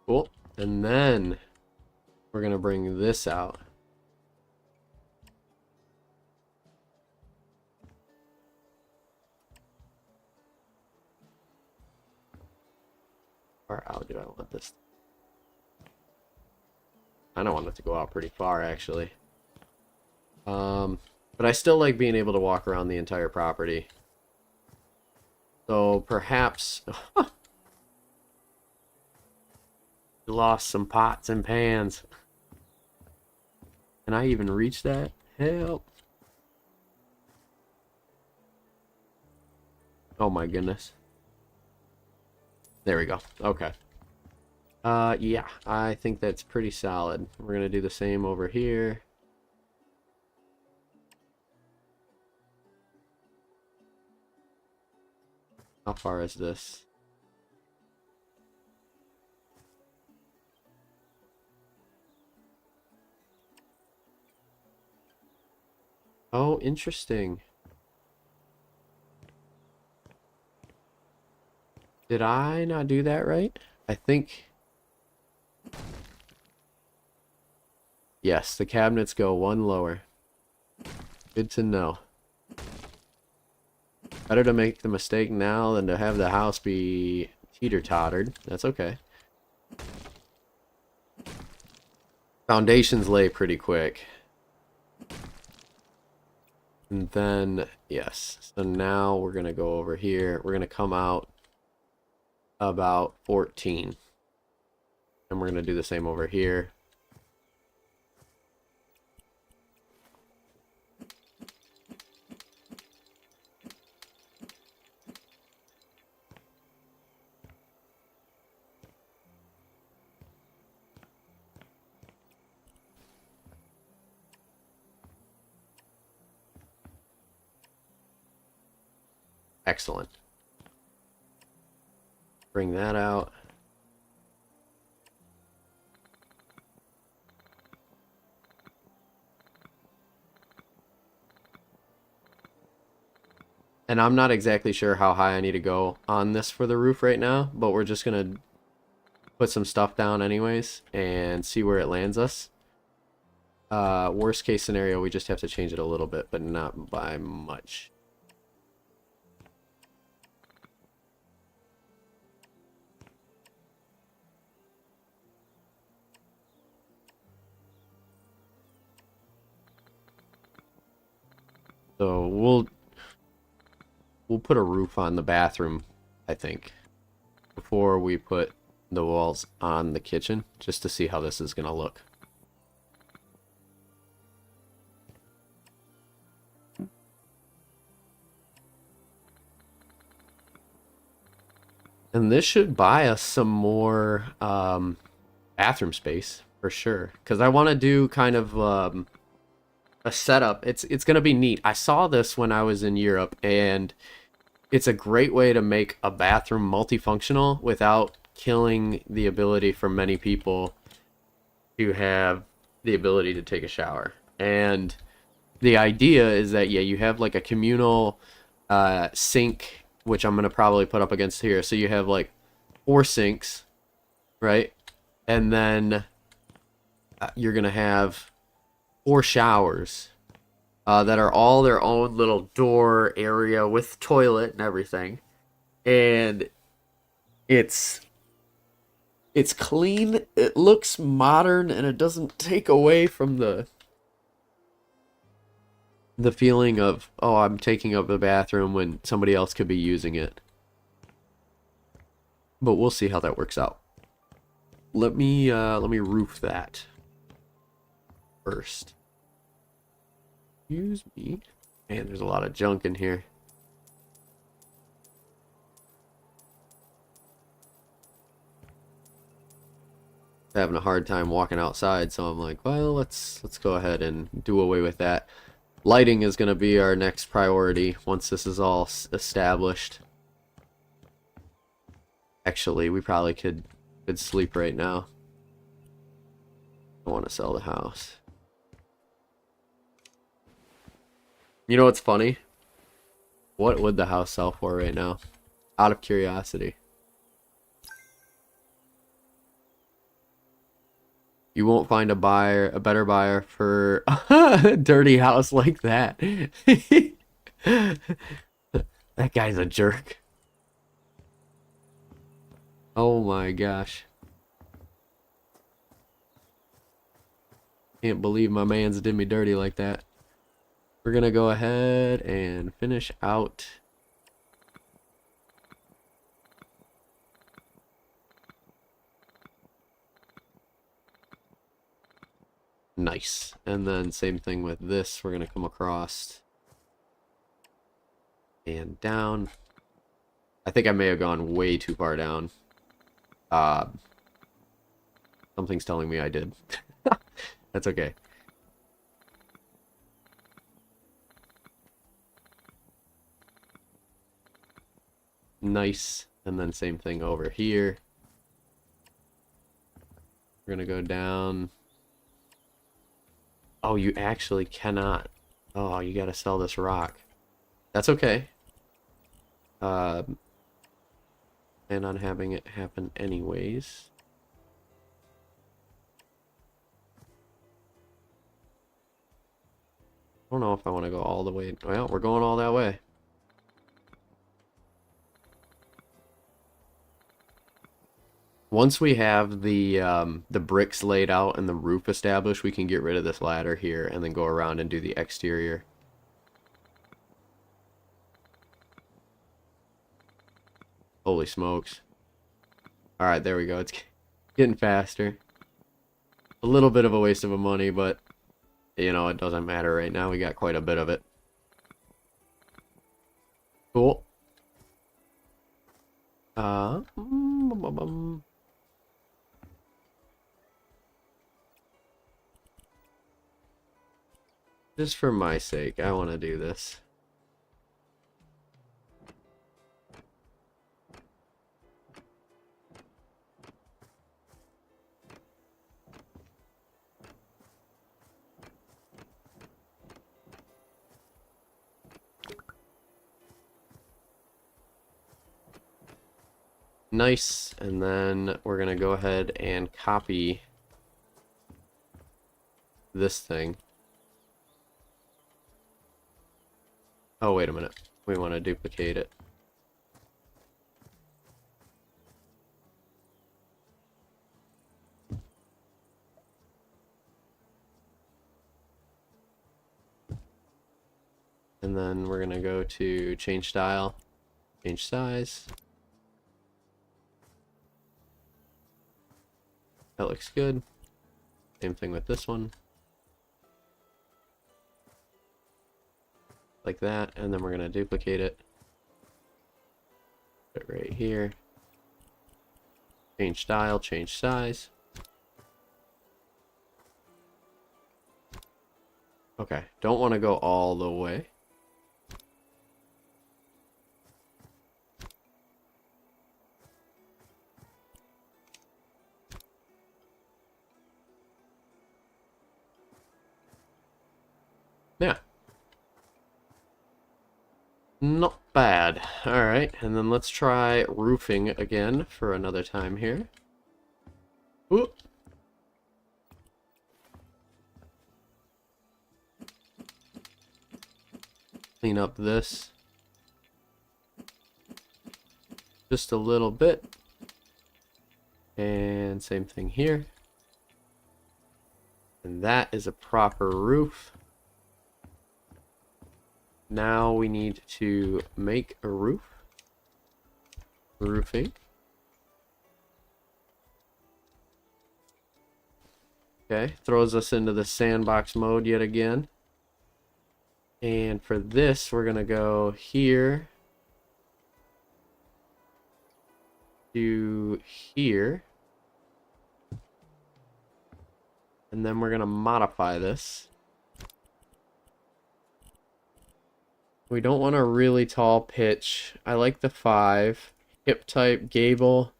Cool. And then we're gonna bring this out. Far out do I want this? I don't want it to go out pretty far, actually. But I still like being able to walk around the entire property. So perhaps lost some pots and pans. Can I even reach that? Help. Oh my goodness. There we go. Okay. Yeah, I think that's pretty solid. We're gonna do the same over here. How far is this? Oh, interesting. Did I not do that right? I think... Yes, the cabinets go one lower. Good to know. Better to make the mistake now than to have the house be teeter-tottered. That's okay. Foundations lay pretty quick. And then, yes, so now we're going to go over here. We're going to come out about 14. And we're going to do the same over here. Excellent. Bring that out. And I'm not exactly sure how high I need to go on this for the roof right now, but we're just going to put some stuff down anyways and see where it lands us. Worst case scenario, we just have to change it a little bit, but not by much. So we'll put a roof on the bathroom, I think, before we put the walls on the kitchen, just to see how this is going to look. And this should buy us some more bathroom space, for sure. Because I want to do kind of a setup. It's going to be neat. I saw this when I was in Europe, and it's a great way to make a bathroom multifunctional without killing the ability for many people to have the ability to take a shower. And the idea is that, yeah, you have like a communal sink, which I'm going to probably put up against here. So you have like 4 sinks, right? And then you're going to have 4 showers that are all their own little door area with toilet and everything. And it's clean, it looks modern, and it doesn't take away from the feeling of, oh, I'm taking up the bathroom when somebody else could be using it. But we'll see how that works out. Let me roof that first. Excuse me. Man, there's a lot of junk in here. Having a hard time walking outside, so I'm like, well, let's go ahead and do away with that. Lighting is going to be our next priority once this is all established. Actually, we probably could sleep right now. I want to sell the house. You know what's funny? What would the house sell for right now? Out of curiosity. You won't find a better buyer for a dirty house like that. That guy's a jerk. Oh my gosh. Can't believe my man's did me dirty like that. We're gonna go ahead and finish out nice. And then same thing with this. We're gonna come across and down. I think I may have gone way too far down. Something's telling me I did. That's okay. Nice. And then same thing over here. We're gonna go down. Oh, you actually cannot. Oh, you gotta sell this rock. That's okay. Plan on having it happen anyways. I don't know if I want to go all the way. Well, we're going all that way. Once we have the bricks laid out and the roof established, we can get rid of this ladder here and then go around and do the exterior. Holy smokes. Alright, there we go. It's getting faster. A little bit of a waste of money, but, you know, it doesn't matter right now. We got quite a bit of it. Cool. Just for my sake, I want to do this. Nice, and then we're gonna go ahead and copy this thing. Oh, wait a minute. We want to duplicate it. And then we're gonna go to change style, change size. That looks good. Same thing with this one. Like that, and then we're gonna duplicate it. Put it right here. Change style, change size. Okay, don't want to go all the way. Yeah. Not bad. Alright, and then let's try roofing again for another time here. Ooh. Clean up this. Just a little bit. And same thing here. And that is a proper roof. Now we need to make a roof. Roofing. Okay, throws us into the sandbox mode yet again. And for this, we're gonna go here to here. And then we're gonna modify this. We don't want a really tall pitch. I like the 5. Hip type, gable.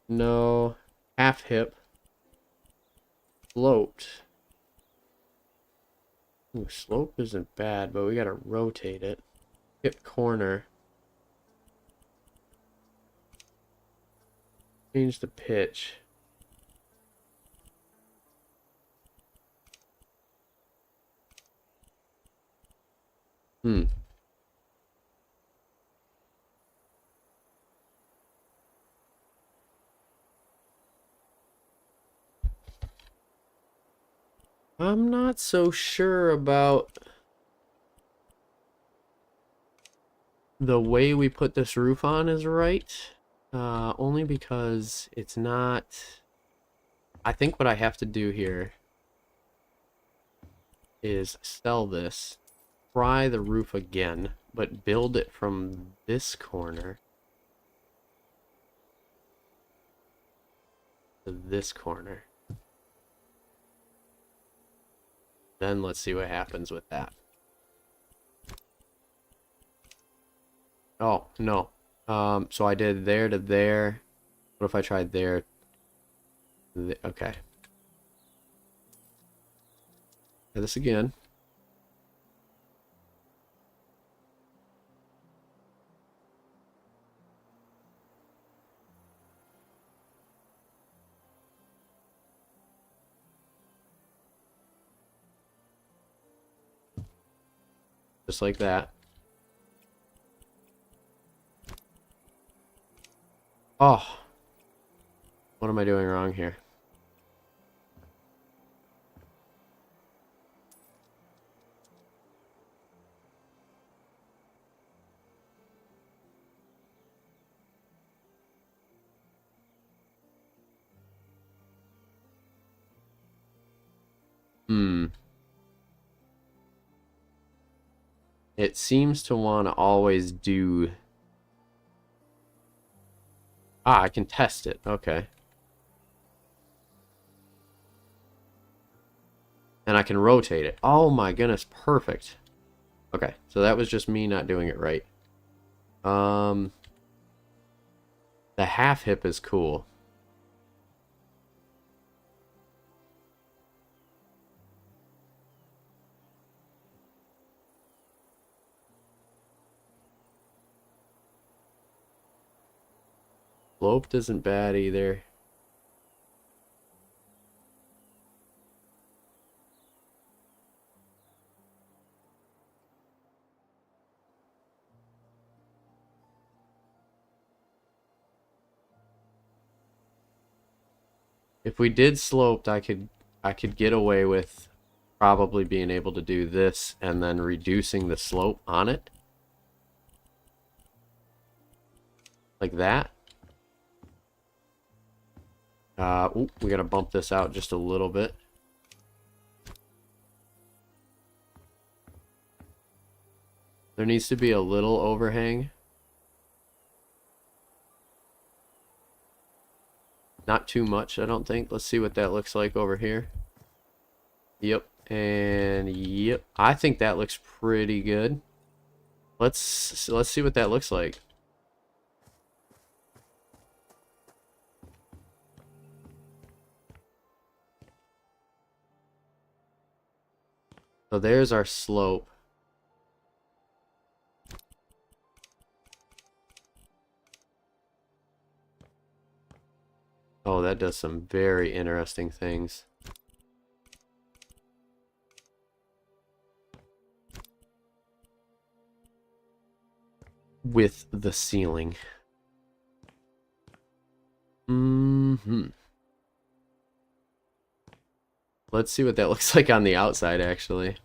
No. Half hip. Sloped. Ooh, slope isn't bad, but we gotta rotate it. Hip corner. Change the pitch. I'm not so sure about the way we put this roof on is right. Only because it's not... I think what I have to do here is sell this, try the roof again, but build it from this corner to this corner. Then let's see what happens with that. Oh, no. So I did there to there. What if I tried there? Okay. Try this again. Just like that. Oh. What am I doing wrong here? It seems to want to always do... Ah, I can test it. Okay. And I can rotate it. Oh my goodness, perfect. Okay, so that was just me not doing it right. The half hip is cool. Sloped isn't bad either. If we did sloped, I could get away with probably being able to do this and then reducing the slope on it. Like that. Ooh, we gotta bump this out just a little bit. There needs to be a little overhang. Not too much, I don't think. Let's see what that looks like over here. Yep, and yep. I think that looks pretty good. Let's see what that looks like. So there's our slope. Oh, that does some very interesting things. With the ceiling. Let's see what that looks like on the outside, actually.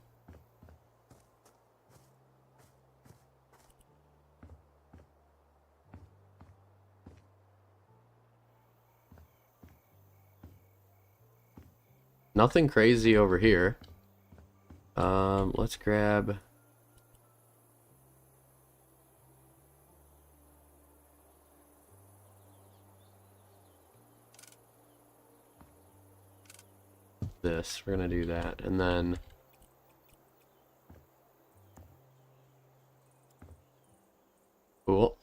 Nothing crazy over here. Let's grab... this. We're gonna do that, and then... Cool.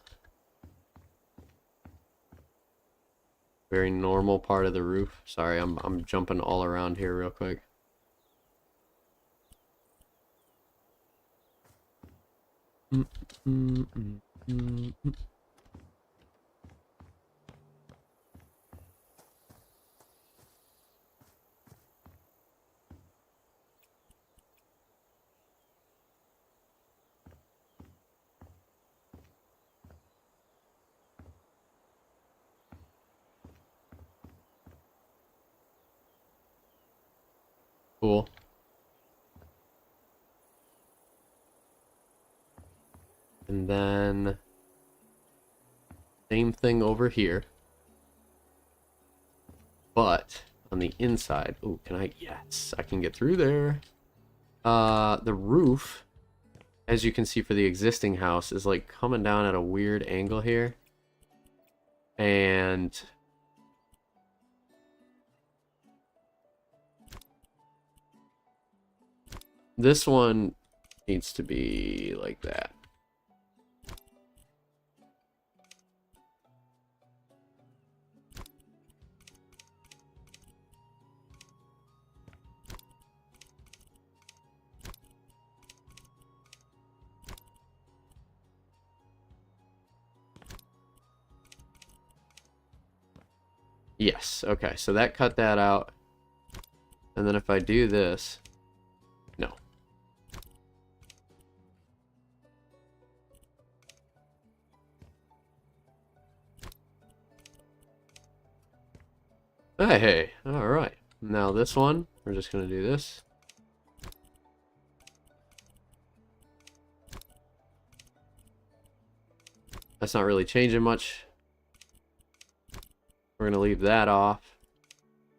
Very normal part of the roof. Sorry, I'm jumping all around here real quick. Cool. And then same thing over here. But on the inside, oh, can I? Yes, I can get through there. The roof, as you can see for the existing house, is like coming down at a weird angle here. And this one needs to be like that. Yes, okay, so that cut that out. And then if I do this, no. Hey, all right. Now this one, we're just gonna do this. That's not really changing much. We're gonna leave that off.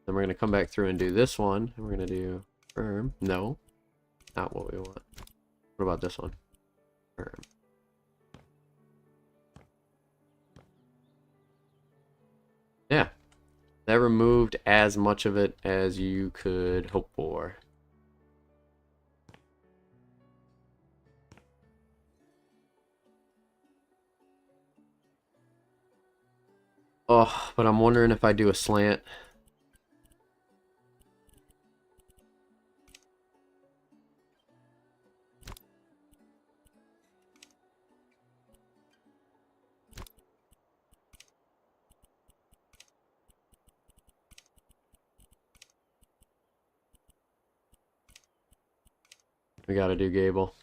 Then we're gonna come back through and do this one. And we're gonna do firm. No, not what we want. What about this one? Confirm. Yeah, that removed as much of it as you could hope for. Oh, but I'm wondering if I do a slant. We gotta do gable.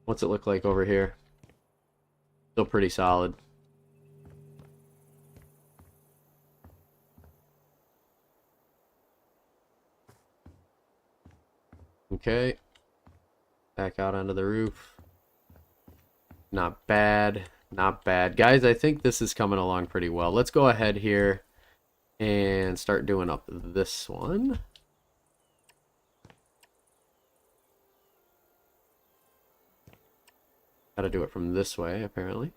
What's it look like over here? Still pretty solid. Okay. Back out onto the roof. Not bad. Not bad. Guys, I think this is coming along pretty well. Let's go ahead here and start doing up this one. Gotta do it from this way, apparently.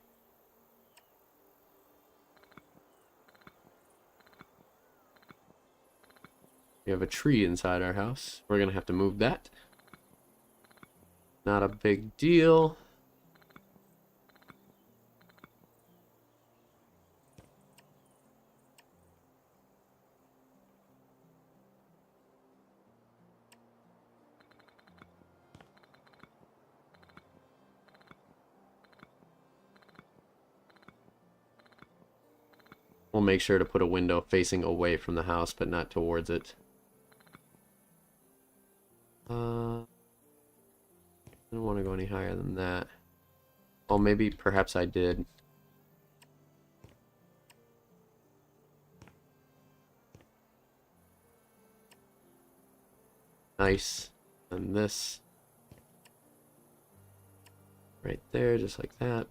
We have a tree inside our house. We're gonna have to move that. Not a big deal. We'll make sure to put a window facing away from the house, but not towards it. I don't want to go any higher than that. Oh, maybe, perhaps I did. Nice. And this. Right there, just like that.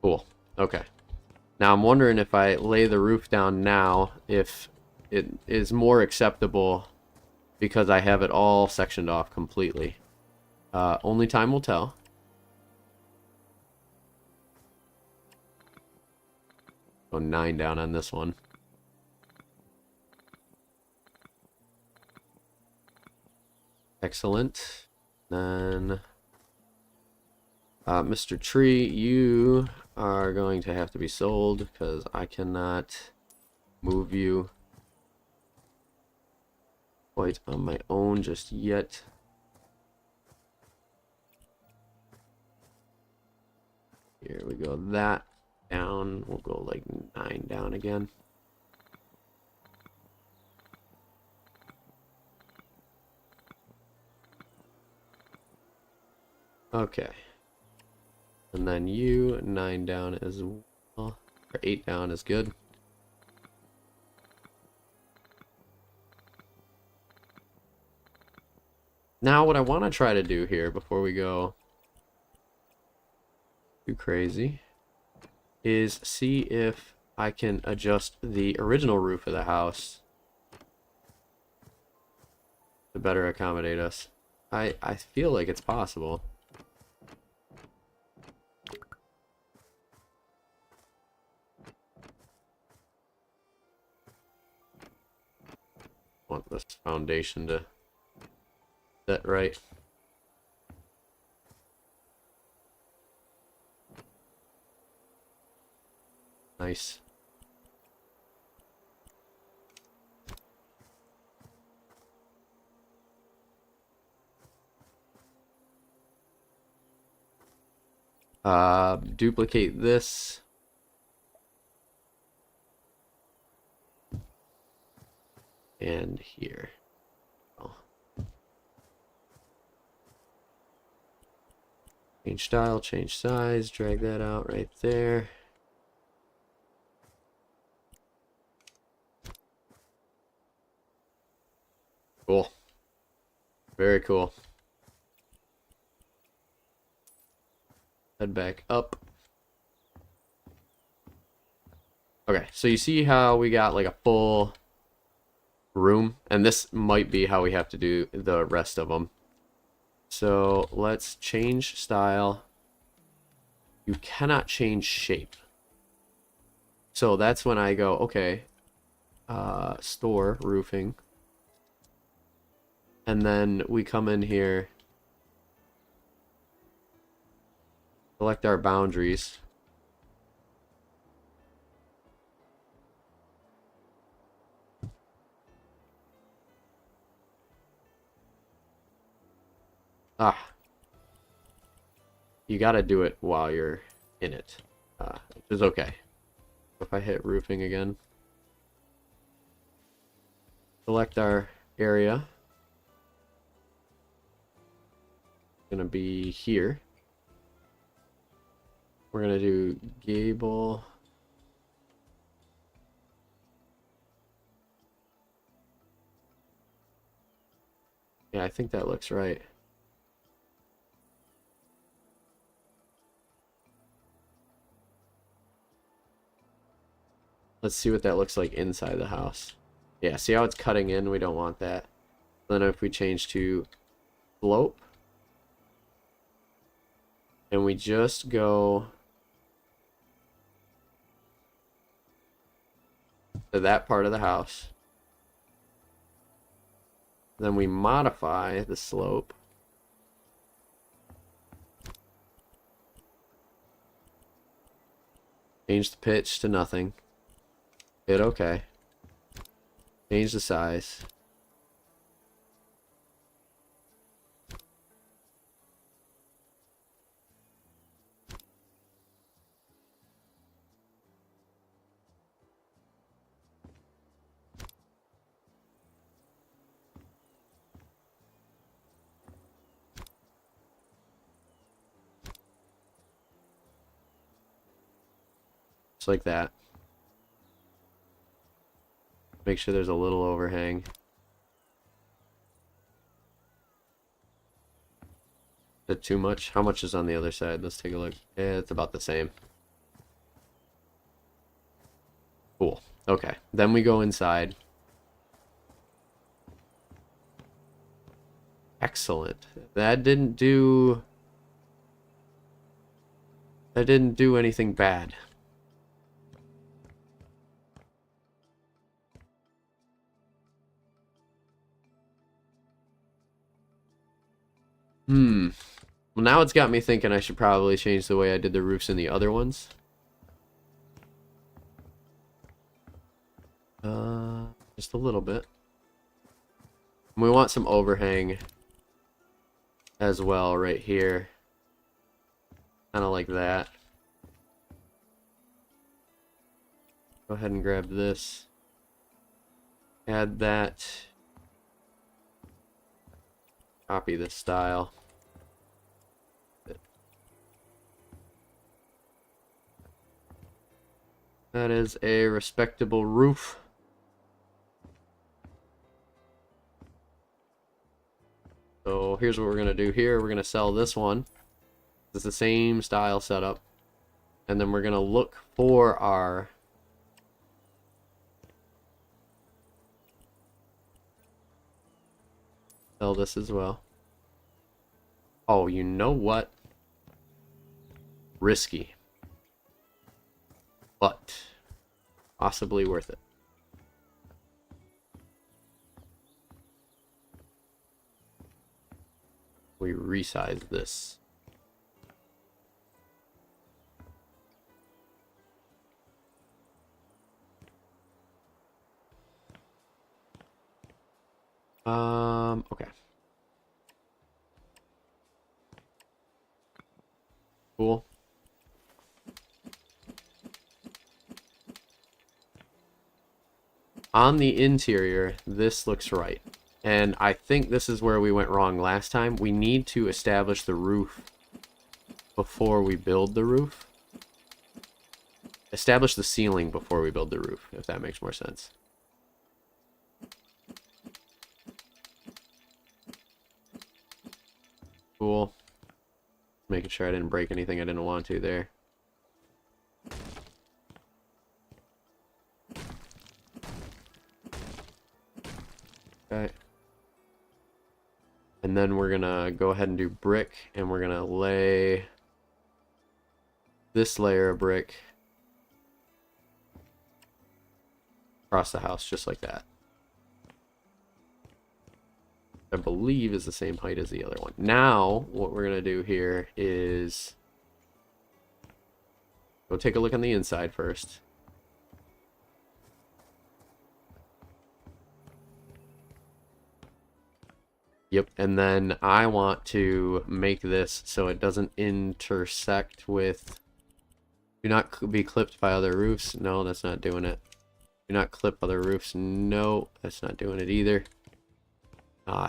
Cool. Okay. Now I'm wondering if I lay the roof down now, if it is more acceptable because I have it all sectioned off completely. Only time will tell. Go 9 down on this one. Excellent. Then, Mr. Tree, you are going to have to be sold because I cannot move you quite on my own just yet. Here we go. That down. We'll go like 9 down again. Okay. And then you 9 down as well. Or 8 down is good. Now what I want to try to do here before we go too crazy is see if I can adjust the original roof of the house to better accommodate us. I feel like it's possible. Want this foundation to set right. Nice. Duplicate this. And here. Oh. Change style, change size, drag that out right there. Cool. Very cool. Head back up. Okay, so you see how we got like a full room, and this might be how we have to do the rest of them. So let's change style. You cannot change shape. So that's when I go, okay, store roofing. And then we come in here, select our boundaries. Ah, you gotta do it while you're in it, which is okay. If I hit roofing again, select our area. Gonna be here. We're gonna do gable. Yeah, I think that looks right. Let's see what that looks like inside the house. Yeah, see how it's cutting in? We don't want that. Then if we change to slope, and we just go to that part of the house, then we modify the slope. Change the pitch to nothing. Hit OK. Change the size. Just like that. Make sure there's a little overhang. Is it too much? How much is on the other side? Let's take a look. Yeah, it's about the same. Cool. Okay. Then we go inside. Excellent. That didn't do anything bad. Well, now it's got me thinking I should probably change the way I did the roofs in the other ones. Just a little bit. And we want some overhang as well right here. Kind of like that. Go ahead and grab this. Add that. Copy this style. That is a respectable roof. So here's what we're going to do here. We're going to sell this one. It's the same style setup. And then we're going to look for our sell this as well. Oh, you know what? Risky. But possibly worth it. We resize this. Okay. Cool. On the interior, this looks right. And I think this is where we went wrong last time. We need to establish the roof before we build the roof. Establish the ceiling before we build the roof, if that makes more sense. Cool. Making sure I didn't break anything I didn't want to there. And then we're gonna go ahead and do brick, and we're gonna lay this layer of brick across the house just like that. I believe is the same height as the other one. Now what we're gonna do here is go take a look on the inside first. Yep, and then I want to make this so it doesn't intersect with... Do not be clipped by other roofs. No, that's not doing it. Do not clip other roofs. No, that's not doing it either.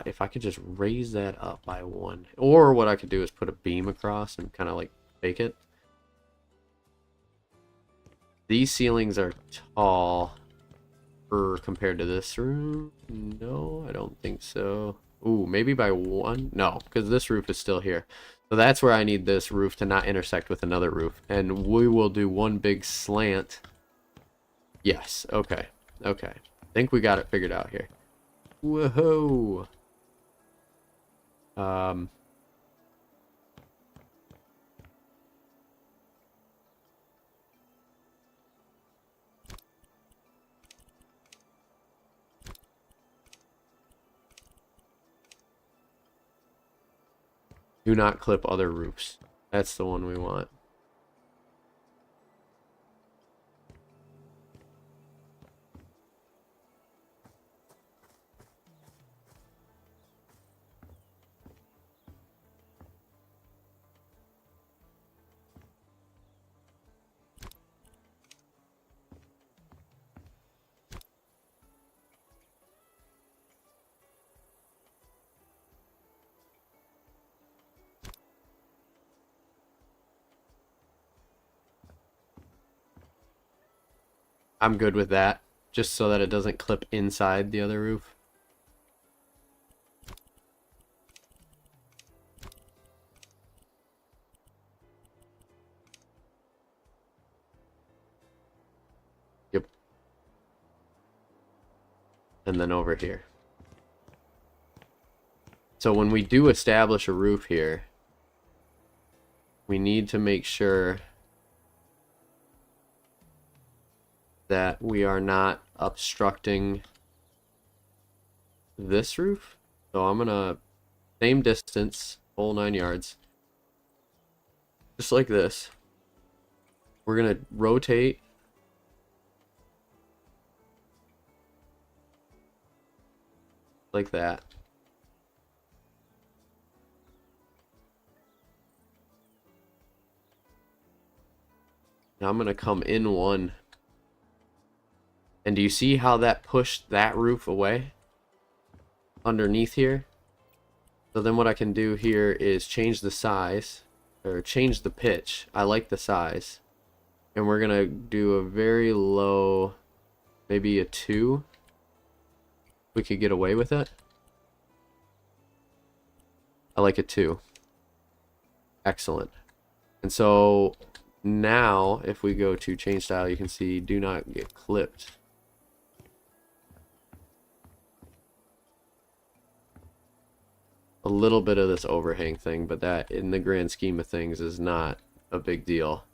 If I could just raise that up by 1. Or what I could do is put a beam across and kind of like fake it. These ceilings are tall compared to this room. No, I don't think so. Ooh, maybe by 1? No, because this roof is still here. So that's where I need this roof to not intersect with another roof. And we will do one big slant. Yes, okay. Okay. I think we got it figured out here. Whoa. Do not clip other roofs. That's the one we want. I'm good with that, just so that it doesn't clip inside the other roof. Yep. And then over here. So when we do establish a roof here, we need to make sure that we are not obstructing this roof. So I'm gonna same distance, whole 9 yards, just like this. We're gonna rotate like that. Now I'm gonna come in 1. And do you see how that pushed that roof away underneath here? So then what I can do here is change the size, or change the pitch. I like the size. And we're going to do a very low, maybe a 2. We could get away with it. I like a 2. Excellent. And so now if we go to change style, you can see do not get clipped. A little bit of this overhang thing, but that in the grand scheme of things is not a big deal.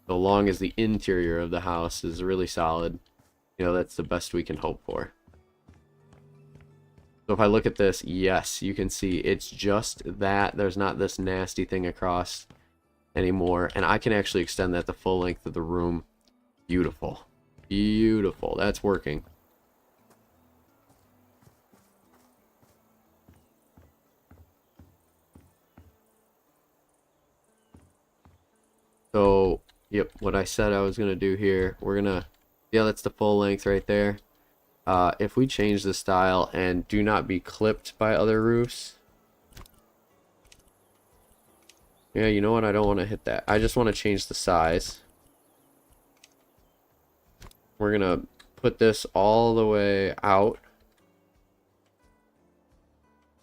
So long as the interior of the house is really solid, you know, that's the best we can hope for. So if I look at this, yes, you can see it's just that. There's not this nasty thing across anymore. And I can actually extend that the full length of the room. Beautiful. Beautiful. That's working. So, yep, what I said I was going to do here, we're going to, yeah, that's the full length right there. If we change the style and do not be clipped by other roofs. Yeah, you know what? I don't want to hit that. I just want to change the size. We're going to put this all the way out.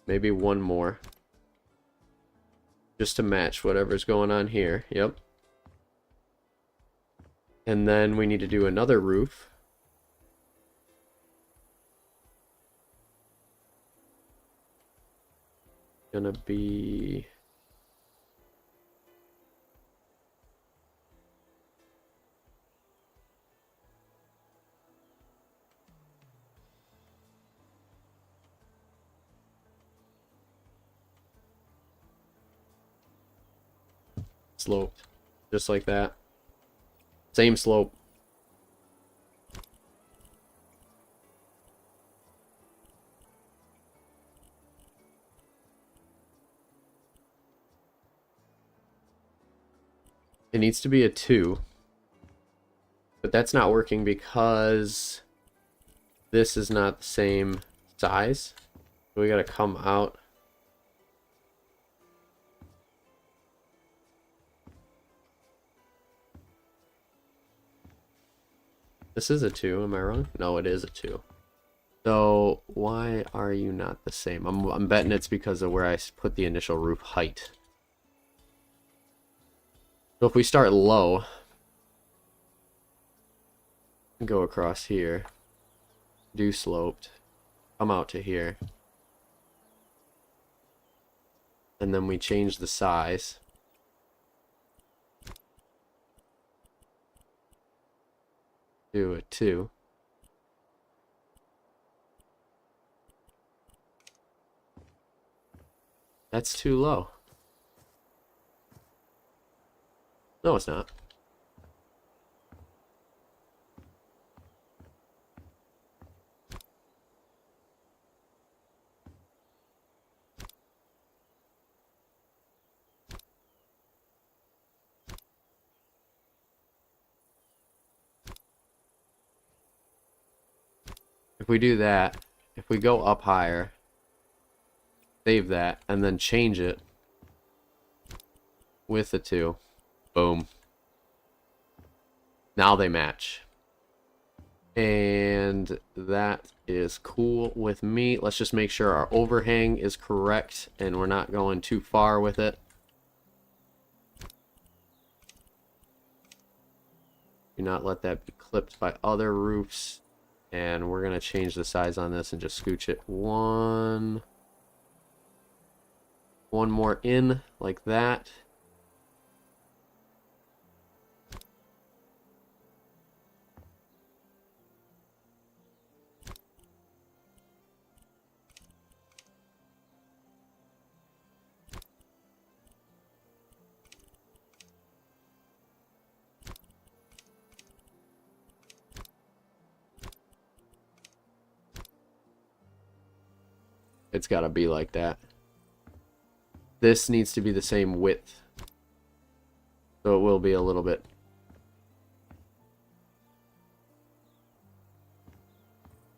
Maybe 1 more. Just to match whatever's going on here. Yep. And then we need to do another roof. gonna be sloped, just like that. Same slope. It needs to be a 2. But that's not working because this is not the same size. We gotta come out. This is a 2, am I wrong? No, it is a 2. So why are you not the same? I'm betting it's because of where I put the initial roof height. So if we start low, and go across here, do sloped, come out to here, and then we change the size. Do a 2. That's too low. No, it's not. If we do that, if we go up higher, save that, and then change it with the 2, boom. Now they match. And that is cool with me. Let's just make sure our overhang is correct and we're not going too far with it. Do not let that be clipped by other roofs. And we're going to change the size on this and just scooch it one more in like that. It's got to be like that. This needs to be the same width. So it will be a little bit.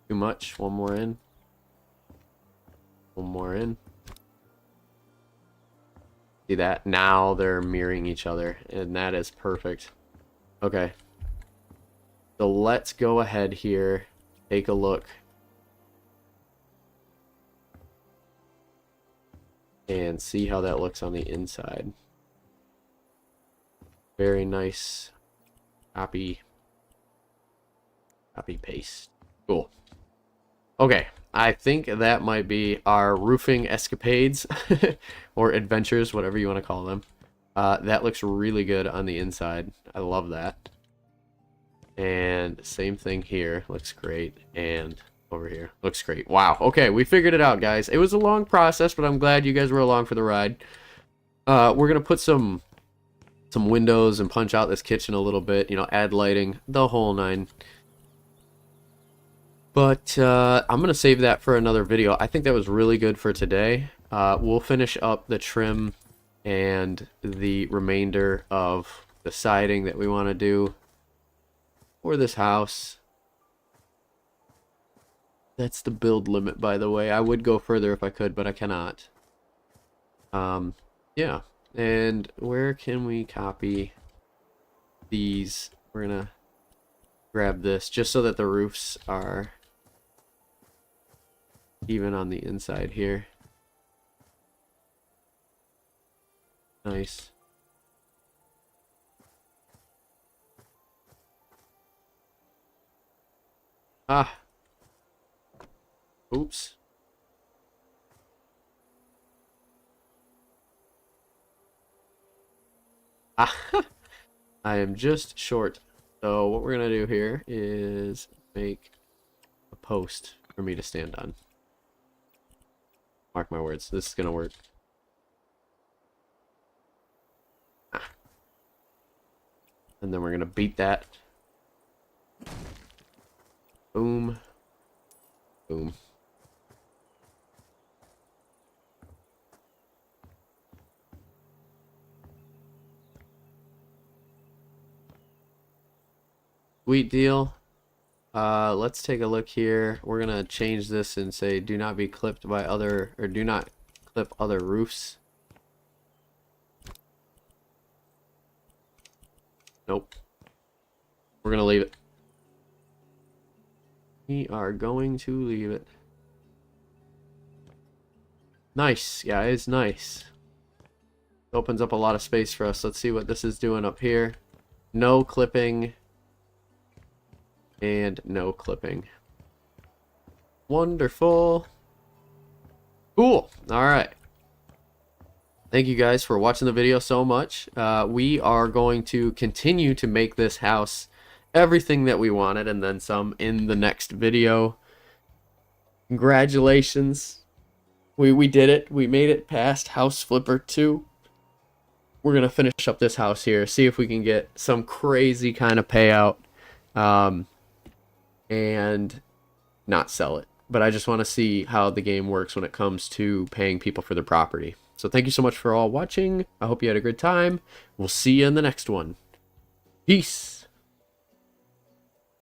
Too much. One more in. One more in. See that? Now they're mirroring each other, and that is perfect. Okay. So let's go ahead here. Take a look. And see how that looks on the inside. Very nice. Copy paste. Cool. Okay, I think that might be our roofing escapades or adventures, whatever you want to call them. That looks really good on the inside. I love that. And same thing here. Looks great. And over here. Looks great. Wow. Okay, we figured it out, guys. It was a long process, but I'm glad you guys were along for the ride. We're going to put some windows and punch out this kitchen a little bit. You know, add lighting. The whole 9. But I'm going to save that for another video. I think that was really good for today. We'll finish up the trim and the remainder of the siding that we want to do for this house. That's the build limit, by the way. I would go further if I could, but I cannot. Yeah. And where can we copy these? We're going to grab this just so that the roofs are even on the inside here. Nice. Ah. Oops. I am just short. So what we're gonna do here is make a post for me to stand on. Mark my words, this is gonna work. And then we're gonna beat that. Boom. Boom. Sweet deal. Let's take a look here. We're gonna change this and say do not be clipped by other, or do not clip other roofs. Nope. We're gonna leave it. We are going to leave it. Nice, guys, nice. Opens up a lot of space for us. Let's see what this is doing up here. No clipping. And no clipping. Wonderful. Cool. Alright. Thank you guys for watching the video so much. We are going to continue to make this house everything that we wanted and then some in the next video. Congratulations. We did it. We made it past House Flipper 2. We're going to finish up this house here. See if we can get some crazy kind of payout. And not sell it. But I just want to see how the game works when it comes to paying people for their property. So thank you so much for all watching. I hope you had a good time. We'll see you in the next one. Peace.